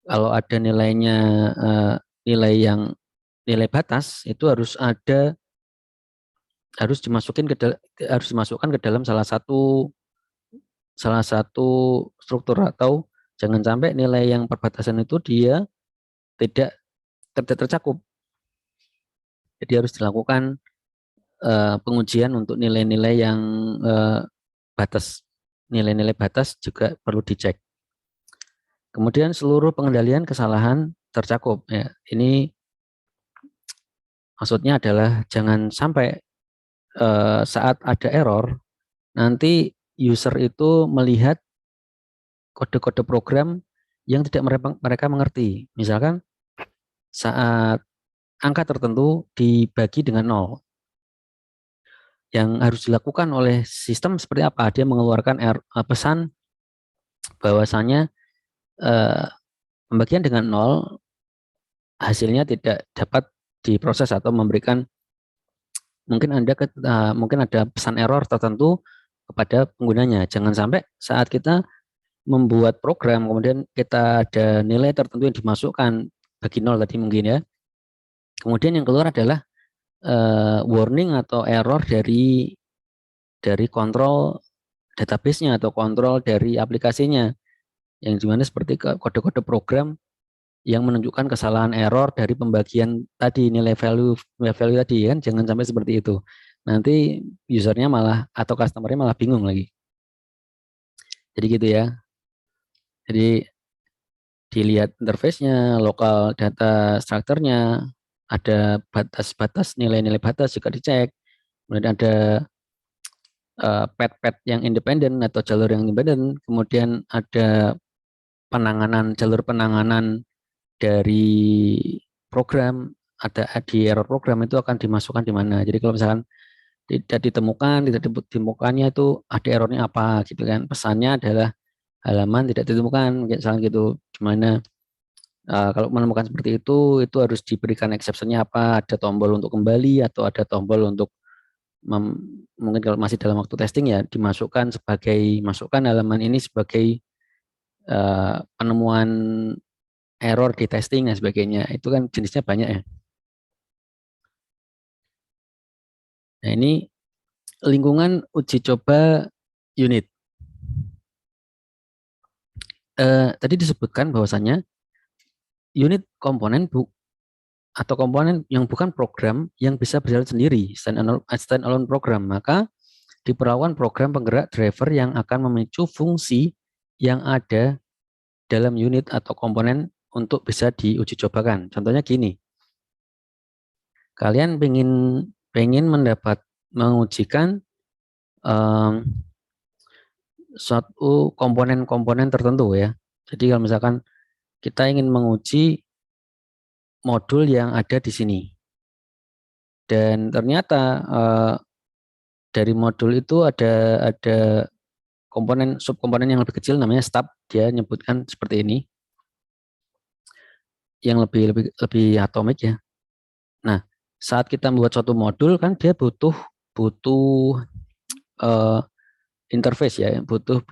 kalau ada nilainya nilai yang nilai batas itu harus dimasukkan ke dalam salah satu struktur, atau jangan sampai nilai yang perbatasan itu dia tidak tercakup. Jadi harus dilakukan pengujian untuk nilai-nilai yang batas. Nilai-nilai batas juga perlu dicek. Kemudian seluruh pengendalian kesalahan tercakup. Ya, ini maksudnya adalah jangan sampai saat ada error, nanti user itu melihat kode-kode program yang tidak mereka mengerti. Misalkan saat angka tertentu dibagi dengan 0, yang harus dilakukan oleh sistem seperti apa? Dia mengeluarkan pesan bahwasanya pembagian dengan 0 hasilnya tidak dapat diproses atau memberikan, mungkin ada pesan error tertentu kepada penggunanya. Jangan sampai saat kita membuat program kemudian kita ada nilai tertentu yang dimasukkan bagi 0 tadi mungkin ya. Kemudian yang keluar adalah warning atau error dari kontrol database-nya atau kontrol dari aplikasinya, yang dimana seperti kode-kode program yang menunjukkan kesalahan error dari pembagian tadi nilai value tadi kan. Jangan sampai seperti itu, nanti usernya malah atau customernya malah bingung lagi. Jadi gitu ya. Jadi dilihat interface-nya, lokal data structure-nya, ada batas-batas nilai-nilai batas juga dicek. Kemudian ada path yang independen atau jalur yang independen. Kemudian ada jalur penanganan dari program, ada di error program itu akan dimasukkan di mana. Jadi kalau misalkan tidak ditemukannya itu ada errornya apa gitu kan. Pesannya adalah halaman tidak ditemukan, misalnya gitu. Gimana kalau menemukan seperti itu harus diberikan exception-nya apa, ada tombol untuk kembali atau ada tombol untuk mungkin kalau masih dalam waktu testing ya masukkan halaman ini sebagai penemuan error di testing dan sebagainya. Itu kan jenisnya banyak ya. Nah, ini lingkungan uji coba unit. Tadi disebutkan bahwasannya unit komponen atau komponen yang bukan program yang bisa berjalan sendiri, standalone program, maka diperlakukan program penggerak driver yang akan memicu fungsi yang ada dalam unit atau komponen untuk bisa diuji cobakan. Contohnya gini, kalian pengen mengujikan suatu komponen-komponen tertentu ya. Jadi kalau misalkan kita ingin menguji modul yang ada di sini, dan ternyata dari modul itu ada subkomponen yang lebih kecil namanya stub, dia nyebutkan seperti ini, yang lebih atomik ya. Nah, saat kita membuat suatu modul kan dia butuh interface ya, butuh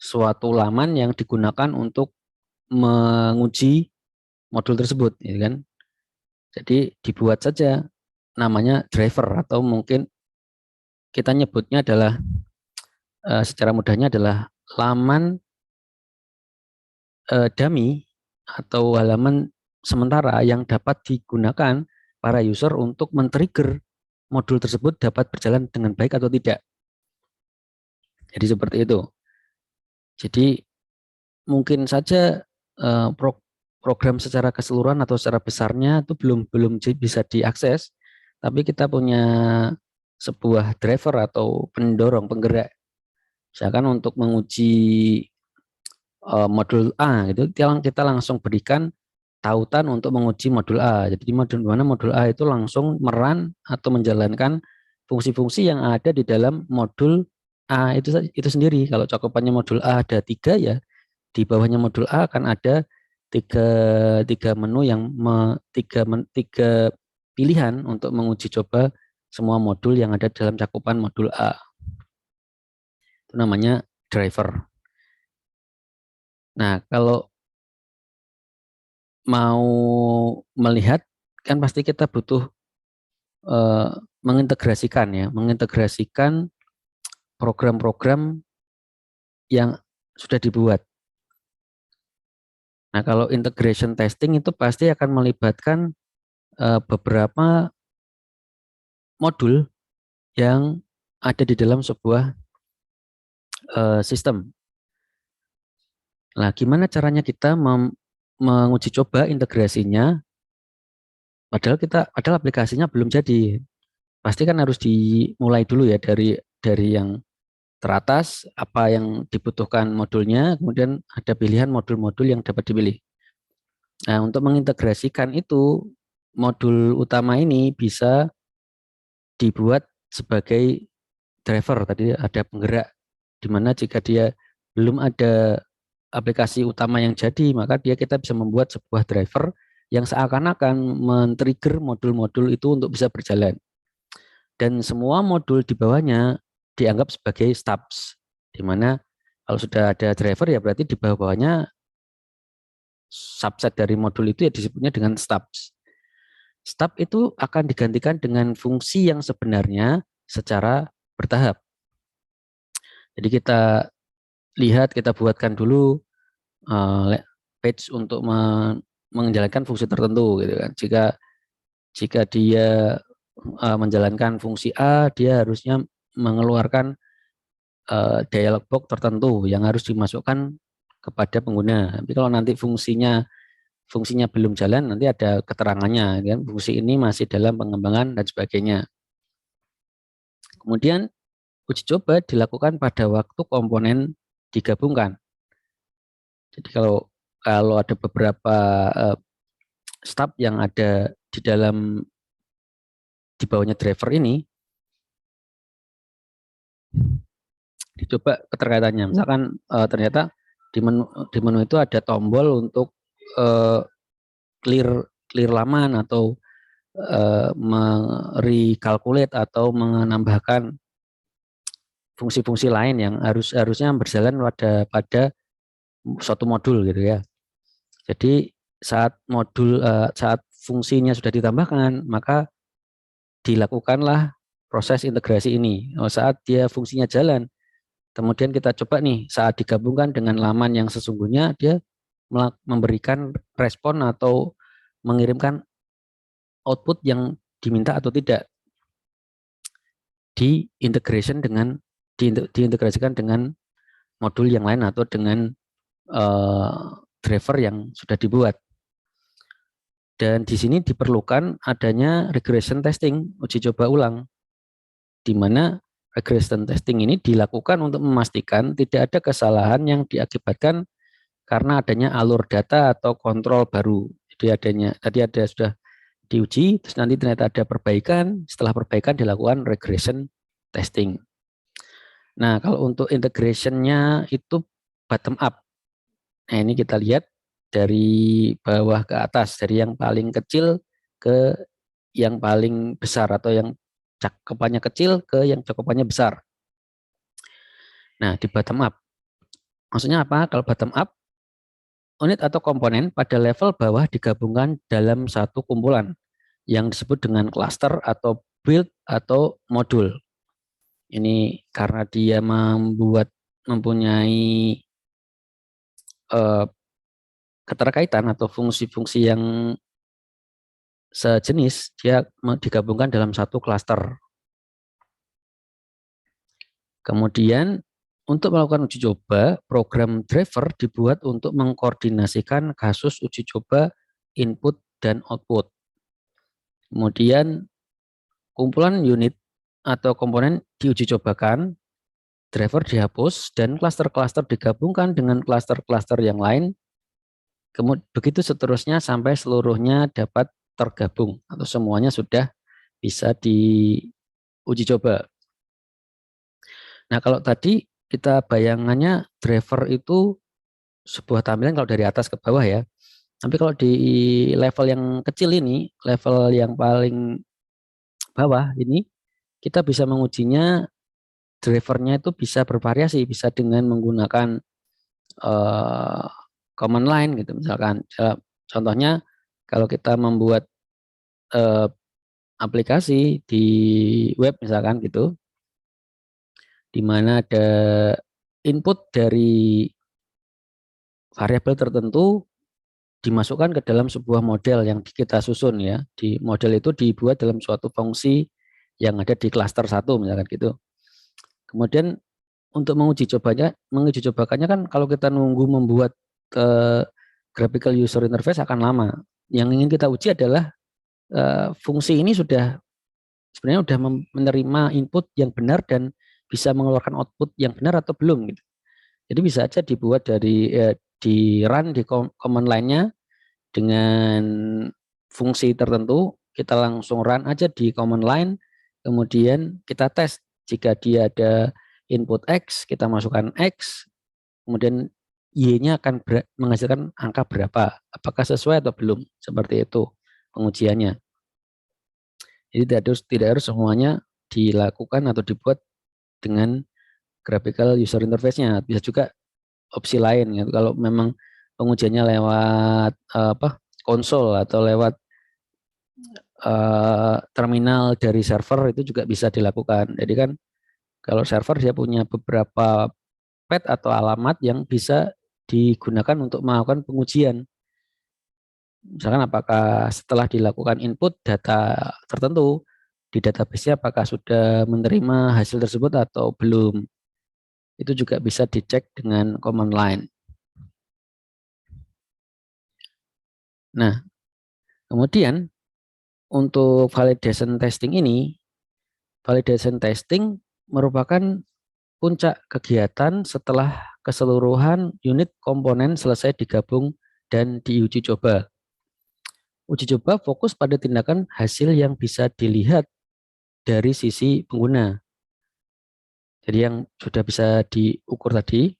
suatu laman yang digunakan untuk menguji modul tersebut, ya kan? Jadi dibuat saja namanya driver, atau mungkin kita nyebutnya adalah secara mudahnya adalah laman dummy atau halaman sementara yang dapat digunakan para user untuk men-trigger modul tersebut dapat berjalan dengan baik atau tidak. Jadi seperti itu. Jadi mungkin saja program secara keseluruhan atau secara besarnya itu belum bisa diakses, tapi kita punya sebuah driver atau pendorong penggerak. Misalkan untuk menguji modul A gitu, kita langsung berikan tautan untuk menguji modul A. Jadi di modul A itu langsung meran atau menjalankan fungsi-fungsi yang ada di dalam modul A itu sendiri. Kalau cakupannya modul A ada 3 ya, di bawahnya modul A akan ada tiga menu tiga pilihan untuk menguji coba semua modul yang ada dalam cakupan modul A. Itu namanya driver. Nah, kalau mau melihat kan pasti kita butuh mengintegrasikan program-program yang sudah dibuat. Nah, kalau integration testing itu pasti akan melibatkan beberapa modul yang ada di dalam sebuah sistem. Nah, gimana caranya kita menguji coba integrasinya? Padahal aplikasinya belum jadi. Pasti kan harus dimulai dulu ya dari yang teratas, apa yang dibutuhkan modulnya, kemudian ada pilihan modul-modul yang dapat dipilih. Nah, untuk mengintegrasikan itu, modul utama ini bisa dibuat sebagai driver. Tadi ada penggerak, di mana jika dia belum ada aplikasi utama yang jadi, maka kita bisa membuat sebuah driver yang seakan-akan men-trigger modul-modul itu untuk bisa berjalan. Dan semua modul di bawahnya dianggap sebagai stubs, di mana kalau sudah ada driver ya berarti di bawah-bawahnya subset dari modul itu ya disebutnya dengan stubs. Stub itu akan digantikan dengan fungsi yang sebenarnya secara bertahap. Jadi kita buatkan dulu page untuk menjalankan fungsi tertentu gitu kan. Jika dia menjalankan fungsi A, dia harusnya mengeluarkan dialog box tertentu yang harus dimasukkan kepada pengguna. Tapi kalau nanti fungsinya belum jalan, nanti ada keterangannya kan, fungsi ini masih dalam pengembangan dan sebagainya. Kemudian uji coba dilakukan pada waktu komponen digabungkan. Jadi kalau ada beberapa stub yang ada di bawahnya driver ini, dicoba keterkaitannya. Misalkan ternyata di menu itu ada tombol untuk clear laman atau merecalculate atau menambahkan fungsi-fungsi lain yang harusnya berjalan pada suatu modul gitu ya. Jadi saat fungsinya sudah ditambahkan, maka dilakukanlah proses integrasi ini. Saat dia fungsinya jalan, kemudian kita coba nih saat digabungkan dengan laman yang sesungguhnya, dia memberikan respon atau mengirimkan output yang diminta atau tidak. Diintegrasikan dengan modul yang lain atau dengan driver yang sudah dibuat. Dan di sini diperlukan adanya regression testing, uji coba ulang, di mana regression testing ini dilakukan untuk memastikan tidak ada kesalahan yang diakibatkan karena adanya alur data atau kontrol baru. Jadi sudah diuji, terus nanti ternyata ada perbaikan, setelah perbaikan dilakukan regression testing. Nah, kalau untuk integrationnya itu bottom up. Nah, ini kita lihat dari bawah ke atas, dari yang paling kecil ke yang paling besar, atau yang cakupannya kecil ke yang cakupannya besar. Nah, di bottom up, maksudnya apa? Kalau bottom up, unit atau komponen pada level bawah digabungkan dalam satu kumpulan yang disebut dengan cluster atau build atau modul. Ini karena dia mempunyai keterkaitan atau fungsi-fungsi yang sejenis, dia digabungkan dalam satu cluster. Kemudian untuk melakukan uji coba, program driver dibuat untuk mengkoordinasikan kasus uji coba input dan output. Kemudian kumpulan unit atau komponen diuji cobakan, driver dihapus, dan klaster-klaster digabungkan dengan klaster-klaster yang lain. Kemudian begitu seterusnya sampai seluruhnya dapat tergabung atau semuanya sudah bisa diuji coba. Nah, kalau tadi kita bayangannya driver itu sebuah tampilan kalau dari atas ke bawah ya. Tapi kalau di level yang kecil ini, level yang paling bawah ini, kita bisa mengujinya drivernya itu bisa bervariasi, bisa dengan menggunakan uh, command line gitu misalkan. Contohnya kalau kita membuat uh, aplikasi di web misalkan gitu, di mana ada input dari variabel tertentu dimasukkan ke dalam sebuah model yang kita susun ya. Di model itu dibuat dalam suatu fungsi yang ada di klaster satu misalkan gitu. Kemudian untuk menguji cobakannya kan kalau kita nunggu membuat graphical user interface akan lama. Yang ingin kita uji adalah fungsi ini sebenarnya sudah menerima input yang benar dan bisa mengeluarkan output yang benar atau belum gitu. Jadi bisa aja dibuat di run di command line-nya dengan fungsi tertentu, kita langsung run aja di command line, kemudian kita tes jika dia ada input X, kita masukkan X, kemudian Y-nya akan menghasilkan angka berapa, apakah sesuai atau belum, seperti itu pengujiannya. Jadi tidak harus semuanya dilakukan atau dibuat dengan graphical user interface-nya. Bisa juga opsi lain gitu. Kalau memang pengujiannya lewat konsol atau lewat terminal dari server itu juga bisa dilakukan. Jadi kan kalau server dia punya beberapa path atau alamat yang bisa digunakan untuk melakukan pengujian. Misalkan apakah setelah dilakukan input data tertentu di database-nya apakah sudah menerima hasil tersebut atau belum. Itu juga bisa dicek dengan command line. Nah, kemudian untuk validation testing ini, validation testing merupakan puncak kegiatan setelah keseluruhan unit komponen selesai digabung dan diuji coba. Uji coba fokus pada tindakan hasil yang bisa dilihat dari sisi pengguna. Jadi yang sudah bisa diukur tadi.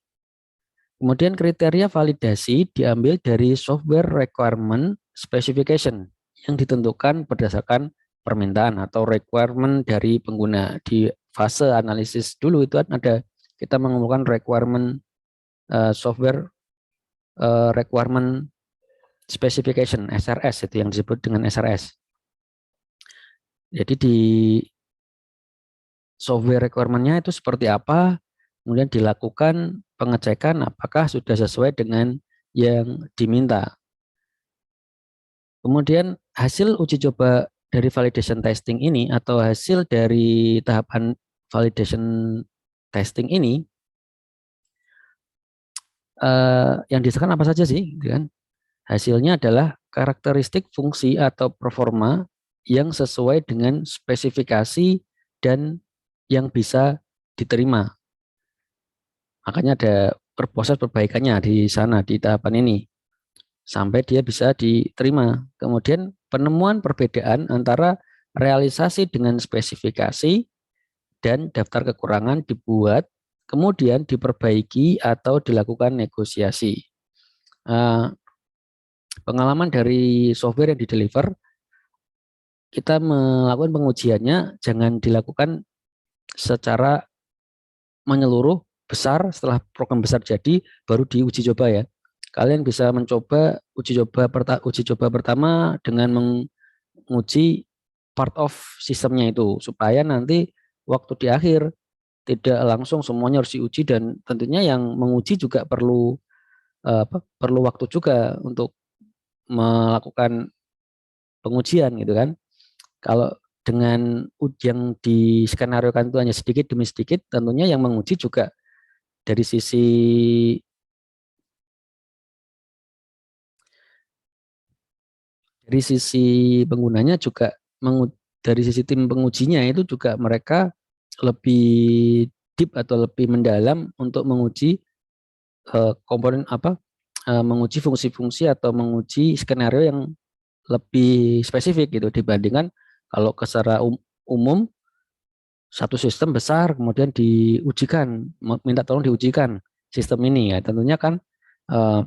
Kemudian kriteria validasi diambil dari software requirement specification yang ditentukan berdasarkan permintaan atau requirement dari pengguna. Di fase analisis dulu itu ada kita mengumpulkan requirement software requirement specification SRS itu yang disebut dengan SRS. Jadi di software requirement-nya itu seperti apa, kemudian dilakukan pengecekan apakah sudah sesuai dengan yang diminta. Kemudian hasil uji coba dari validation testing ini atau hasil dari tahapan validation testing ini yang disesuaikan apa saja sih, gitu kan? Hasilnya adalah karakteristik fungsi atau performa yang sesuai dengan spesifikasi dan yang bisa diterima. Makanya ada proses perbaikannya di sana di tahapan ini sampai dia bisa diterima. Kemudian penemuan perbedaan antara realisasi dengan spesifikasi dan daftar kekurangan dibuat, kemudian diperbaiki atau dilakukan negosiasi. Pengalaman dari software yang di-deliver, kita melakukan pengujiannya jangan dilakukan secara menyeluruh besar, setelah program besar jadi baru diuji coba ya. Kalian bisa mencoba uji coba pertama dengan menguji part of sistemnya itu supaya nanti waktu di akhir tidak langsung semuanya harus diuji dan tentunya yang menguji juga perlu waktu juga untuk melakukan pengujian gitu kan. Kalau dengan yang diskenariokan itu hanya sedikit demi sedikit, tentunya yang menguji juga dari sisi penggunanya juga dari sisi tim pengujinya itu juga mereka lebih deep atau lebih mendalam untuk menguji komponen menguji fungsi-fungsi atau menguji skenario yang lebih spesifik gitu dibandingkan kalau secara umum satu sistem besar kemudian diujikan, minta tolong diujikan sistem ini ya tentunya kan uh,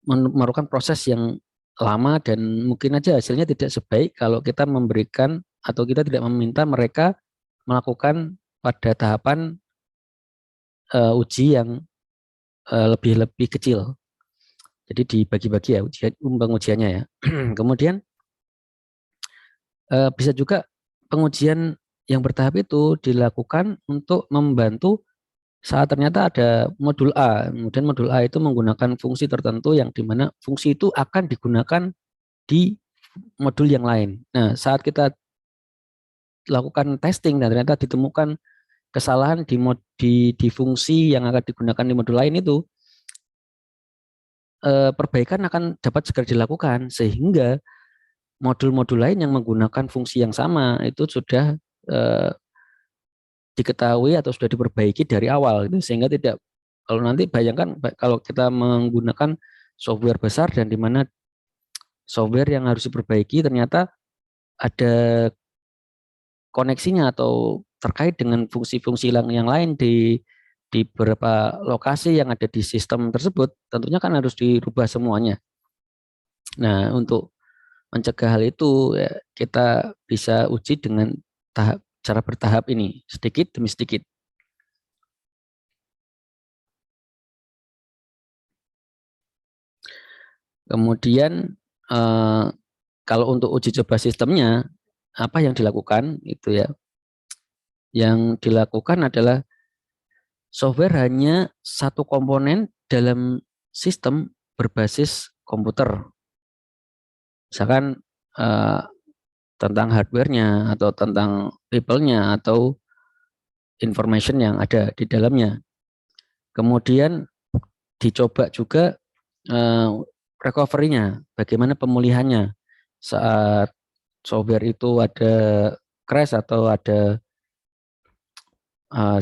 memerlukan proses yang lama dan mungkin aja hasilnya tidak sebaik kalau kita memberikan atau kita tidak meminta mereka melakukan pada tahapan uji yang lebih kecil. Jadi dibagi-bagi ya pengujiannya ya. Kemudian bisa juga pengujian yang bertahap itu dilakukan untuk membantu saat ternyata ada modul A, kemudian modul A itu menggunakan fungsi tertentu yang dimana fungsi itu akan digunakan di modul yang lain. Nah, saat kita lakukan testing dan ternyata ditemukan kesalahan di fungsi yang akan digunakan di modul lain itu, perbaikan akan dapat segera dilakukan sehingga modul-modul lain yang menggunakan fungsi yang sama itu sudah eh, diketahui atau sudah diperbaiki dari awal gitu sehingga tidak kalau nanti bayangkan kalau kita menggunakan software besar dan di mana software yang harus diperbaiki ternyata ada koneksinya atau terkait dengan fungsi-fungsi yang lain di beberapa lokasi yang ada di sistem tersebut tentunya kan harus dirubah semuanya. Nah, untuk mencegah hal itu ya, kita bisa uji dengan cara bertahap ini sedikit demi sedikit. Kemudian kalau untuk uji coba sistemnya apa yang dilakukan itu ya? Yang dilakukan adalah software hanya satu komponen dalam sistem berbasis komputer. Misalkan eh, tentang hardware-nya atau tentang people-nya atau information yang ada di dalamnya. Kemudian dicoba juga recovery-nya, bagaimana pemulihannya saat software itu ada crash atau ada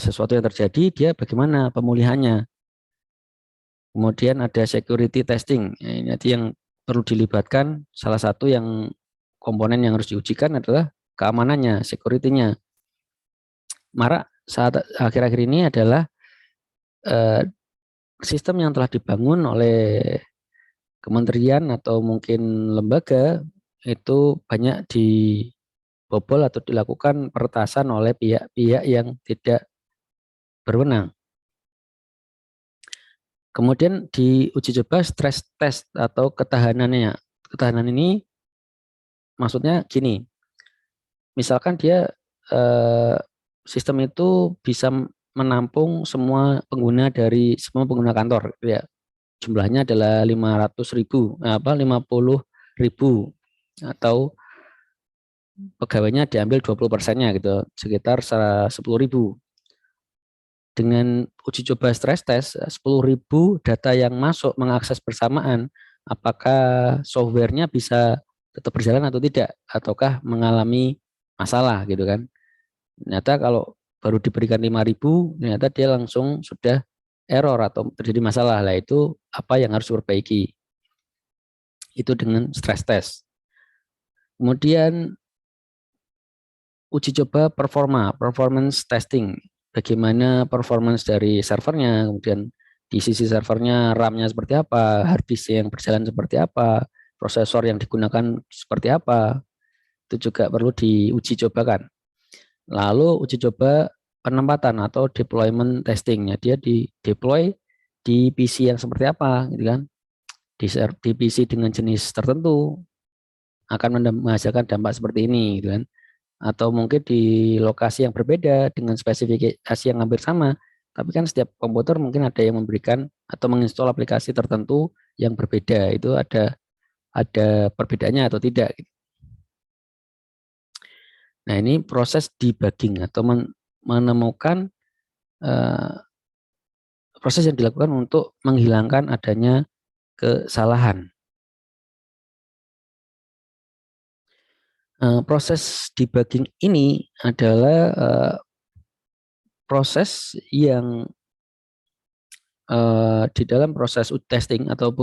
sesuatu yang terjadi, dia bagaimana pemulihannya. Kemudian ada security testing. Nah, ini nanti yang perlu dilibatkan salah satu yang komponen yang harus diujikan adalah keamanannya, security-nya. Mara saat akhir-akhir ini adalah eh, sistem yang telah dibangun oleh kementerian atau mungkin lembaga itu banyak dibobol atau dilakukan peretasan oleh pihak-pihak yang tidak berwenang. Kemudian diuji coba stress test atau ketahanannya. Ketahanan ini maksudnya gini, misalkan dia eh, sistem itu bisa menampung semua pengguna kantor, gitu ya. Jumlahnya adalah 500.000, 50.000 atau pegawainya diambil 20%-nya gitu, sekitar 10.000. Dengan uji coba stress test 10.000 data yang masuk mengakses bersamaan, apakah softwarenya bisa tetap berjalan atau tidak, ataukah mengalami masalah gitu kan. Ternyata kalau baru diberikan 5.000, ternyata dia langsung sudah error atau terjadi masalah. Lah itu apa yang harus diperbaiki. Itu dengan stress test. Kemudian uji coba performance testing. Bagaimana performance dari servernya, kemudian di sisi servernya RAM-nya seperti apa, hard disk yang berjalan seperti apa, prosesor yang digunakan seperti apa, itu juga perlu diuji cobakan. Lalu uji coba penempatan atau deployment testingnya, dia di deploy di PC yang seperti apa, gitu kan? Di PC dengan jenis tertentu akan menghasilkan dampak seperti ini, gitu kan? Atau mungkin di lokasi yang berbeda dengan spesifikasi yang hampir sama, tapi kan setiap komputer mungkin ada yang memberikan atau menginstal aplikasi tertentu yang berbeda, itu ada perbedaannya atau tidak. Nah, ini proses debugging atau menemukan eh, proses yang dilakukan untuk menghilangkan adanya kesalahan. Proses debugging ini adalah proses yang di dalam proses testing atau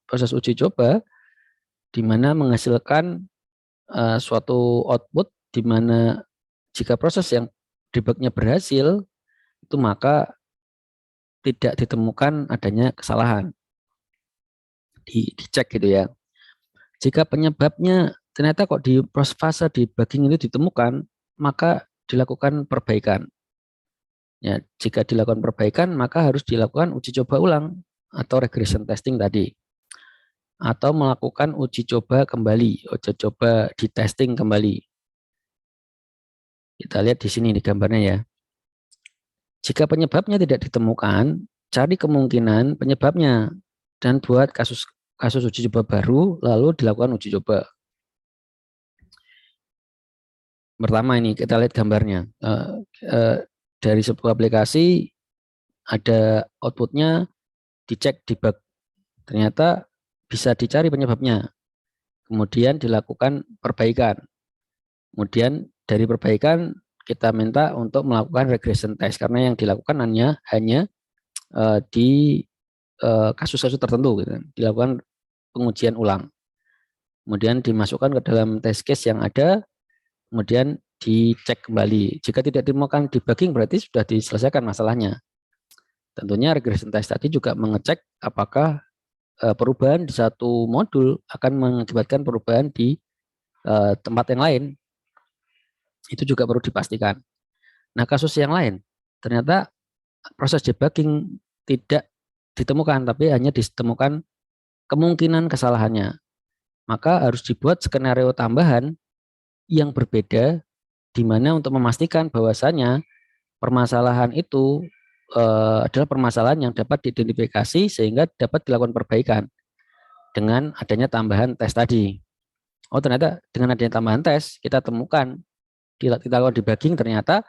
proses uji coba, di mana menghasilkan suatu output, di mana jika proses yang debugnya berhasil, itu maka tidak ditemukan adanya kesalahan. Dicek gitu ya. Jika penyebabnya ternyata kok di fase debugging itu ditemukan, maka dilakukan perbaikan. Ya, jika dilakukan perbaikan, maka harus dilakukan uji coba ulang atau regression testing tadi. Atau melakukan uji coba kembali, uji coba di testing kembali. Kita lihat di sini di gambarnya ya. Jika penyebabnya tidak ditemukan, cari kemungkinan penyebabnya dan buat kasus uji coba baru, lalu dilakukan uji coba. Pertama ini kita lihat gambarnya. Dari sebuah aplikasi ada outputnya, dicek debug. Ternyata bisa dicari penyebabnya. Kemudian dilakukan perbaikan. Kemudian dari perbaikan kita minta untuk melakukan regression test karena yang dilakukan hanya di kasus-kasus tertentu gitu. Dilakukan pengujian ulang. Kemudian dimasukkan ke dalam test case yang ada, kemudian dicek kembali. Jika tidak ditemukan debugging berarti sudah diselesaikan masalahnya. Tentunya regression test tadi juga mengecek apakah perubahan di satu modul akan mengakibatkan perubahan di tempat yang lain. Itu juga perlu dipastikan. Nah, kasus yang lain, ternyata proses debugging tidak ditemukan, tapi hanya ditemukan kemungkinan kesalahannya. Maka harus dibuat skenario tambahan yang berbeda, di mana untuk memastikan bahwasanya permasalahan itu adalah permasalahan yang dapat diidentifikasi sehingga dapat dilakukan perbaikan dengan adanya tambahan tes tadi. Oh, ternyata dengan adanya tambahan tes, kita temukan, kita lakukan debugging, ternyata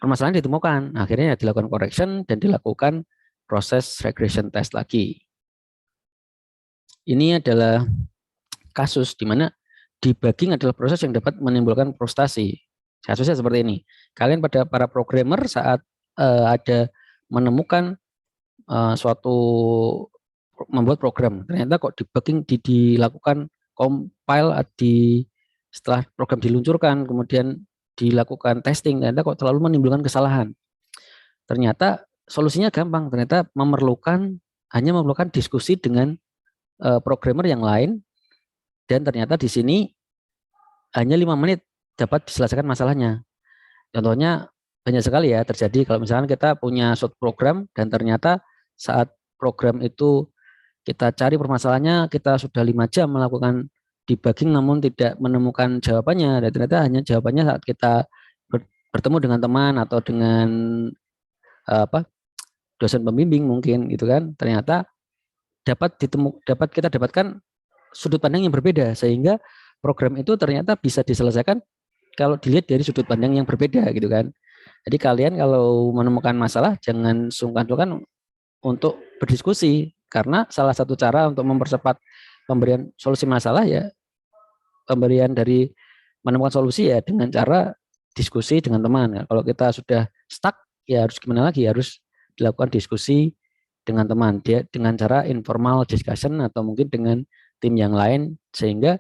permasalahan ditemukan. Akhirnya dilakukan correction dan dilakukan proses regression test lagi. Ini adalah kasus di mana debugging adalah proses yang dapat menimbulkan frustasi. Kasusnya seperti ini. Kalian pada para programmer saat ada menemukan suatu membuat program, ternyata kok debugging dilakukan compile setelah program diluncurkan, kemudian dilakukan testing, ternyata kok terlalu menimbulkan kesalahan. Ternyata solusinya gampang, ternyata hanya memerlukan diskusi dengan programmer yang lain, dan ternyata di sini hanya 5 menit dapat diselesaikan masalahnya. Contohnya banyak sekali ya terjadi kalau misalkan kita punya suatu program dan ternyata saat program itu kita cari permasalahannya, kita sudah 5 jam melakukan debugging namun tidak menemukan jawabannya, dan ternyata hanya jawabannya saat kita bertemu dengan teman atau dengan dosen pembimbing mungkin gitu kan, ternyata dapat kita dapatkan sudut pandang yang berbeda, sehingga program itu ternyata bisa diselesaikan kalau dilihat dari sudut pandang yang berbeda gitu kan. Jadi kalian kalau menemukan masalah jangan sungkan-sungkan untuk berdiskusi, karena salah satu cara untuk mempercepat pemberian solusi masalah ya pemberian dari menemukan solusi ya dengan cara diskusi dengan teman. Kalau kita sudah stuck ya harus gimana lagi, harus dilakukan diskusi dengan teman, dia dengan cara informal discussion atau mungkin dengan tim yang lain sehingga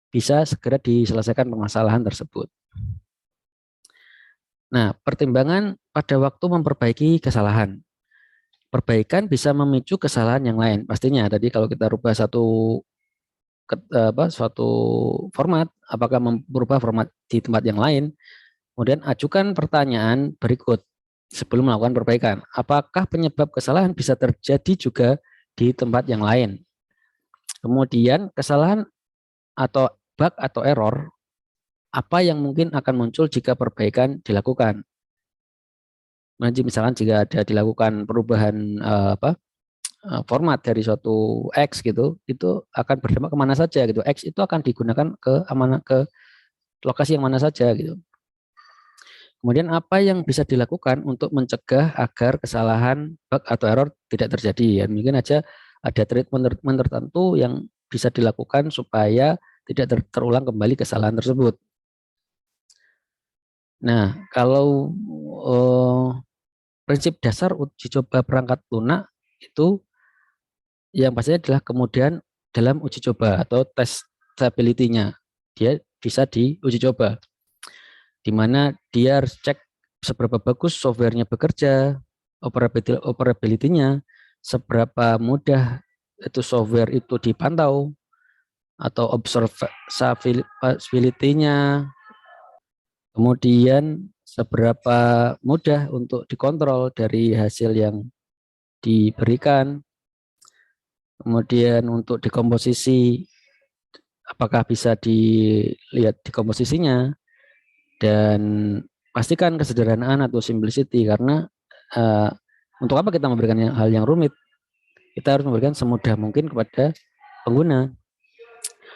bisa segera diselesaikan permasalahan tersebut. Nah, pertimbangan pada waktu memperbaiki kesalahan. Perbaikan bisa memicu kesalahan yang lain. Pastinya tadi kalau kita rubah suatu format, apakah merubah format di tempat yang lain, kemudian ajukan pertanyaan berikut sebelum melakukan perbaikan. Apakah penyebab kesalahan bisa terjadi juga di tempat yang lain? Kemudian kesalahan atau bug atau error, apa yang mungkin akan muncul jika perbaikan dilakukan? Misalkan jika ada dilakukan perubahan format dari suatu X gitu, itu akan berdampak kemana saja gitu. X itu akan digunakan ke lokasi yang mana saja gitu. Kemudian apa yang bisa dilakukan untuk mencegah agar kesalahan bug atau error tidak terjadi? Ya, mungkin aja ada treatment tertentu yang bisa dilakukan supaya tidak terulang kembali kesalahan tersebut. Nah, kalau prinsip dasar uji coba perangkat lunak itu yang pastinya adalah kemudian dalam uji coba atau tes stability-nya. Dia bisa diuji coba, di mana dia harus cek seberapa bagus softwarenya bekerja, operability-nya, seberapa mudah itu software itu dipantau, atau observability-nya, kemudian seberapa mudah untuk dikontrol dari hasil yang diberikan, kemudian untuk dekomposisi, apakah bisa dilihat dekomposisinya, dan pastikan kesederhanaan atau simplicity, karena untuk apa kita memberikan hal yang rumit? Kita harus memberikan semudah mungkin kepada pengguna,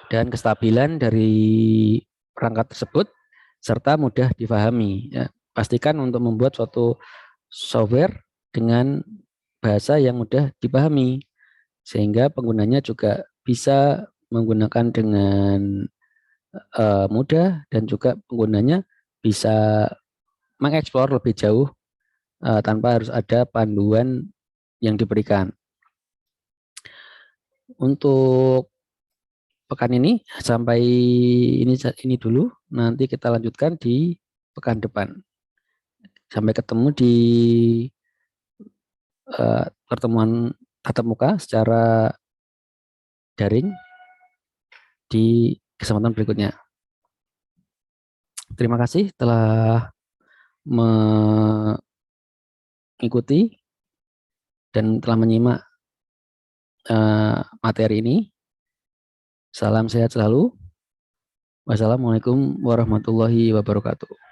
dan kestabilan dari perangkat tersebut serta mudah difahami. Ya, pastikan untuk membuat suatu software dengan bahasa yang mudah dipahami, sehingga penggunanya juga bisa menggunakan dengan mudah, dan juga penggunanya bisa mengeksplor lebih jauh tanpa harus ada panduan yang diberikan. Untuk pekan ini sampai ini dulu, nanti kita lanjutkan di pekan depan. Sampai ketemu di pertemuan tatap muka secara daring di kesempatan berikutnya. Terima kasih telah mengikuti dan telah menyimak materi ini. Salam sehat selalu. Wassalamualaikum warahmatullahi wabarakatuh.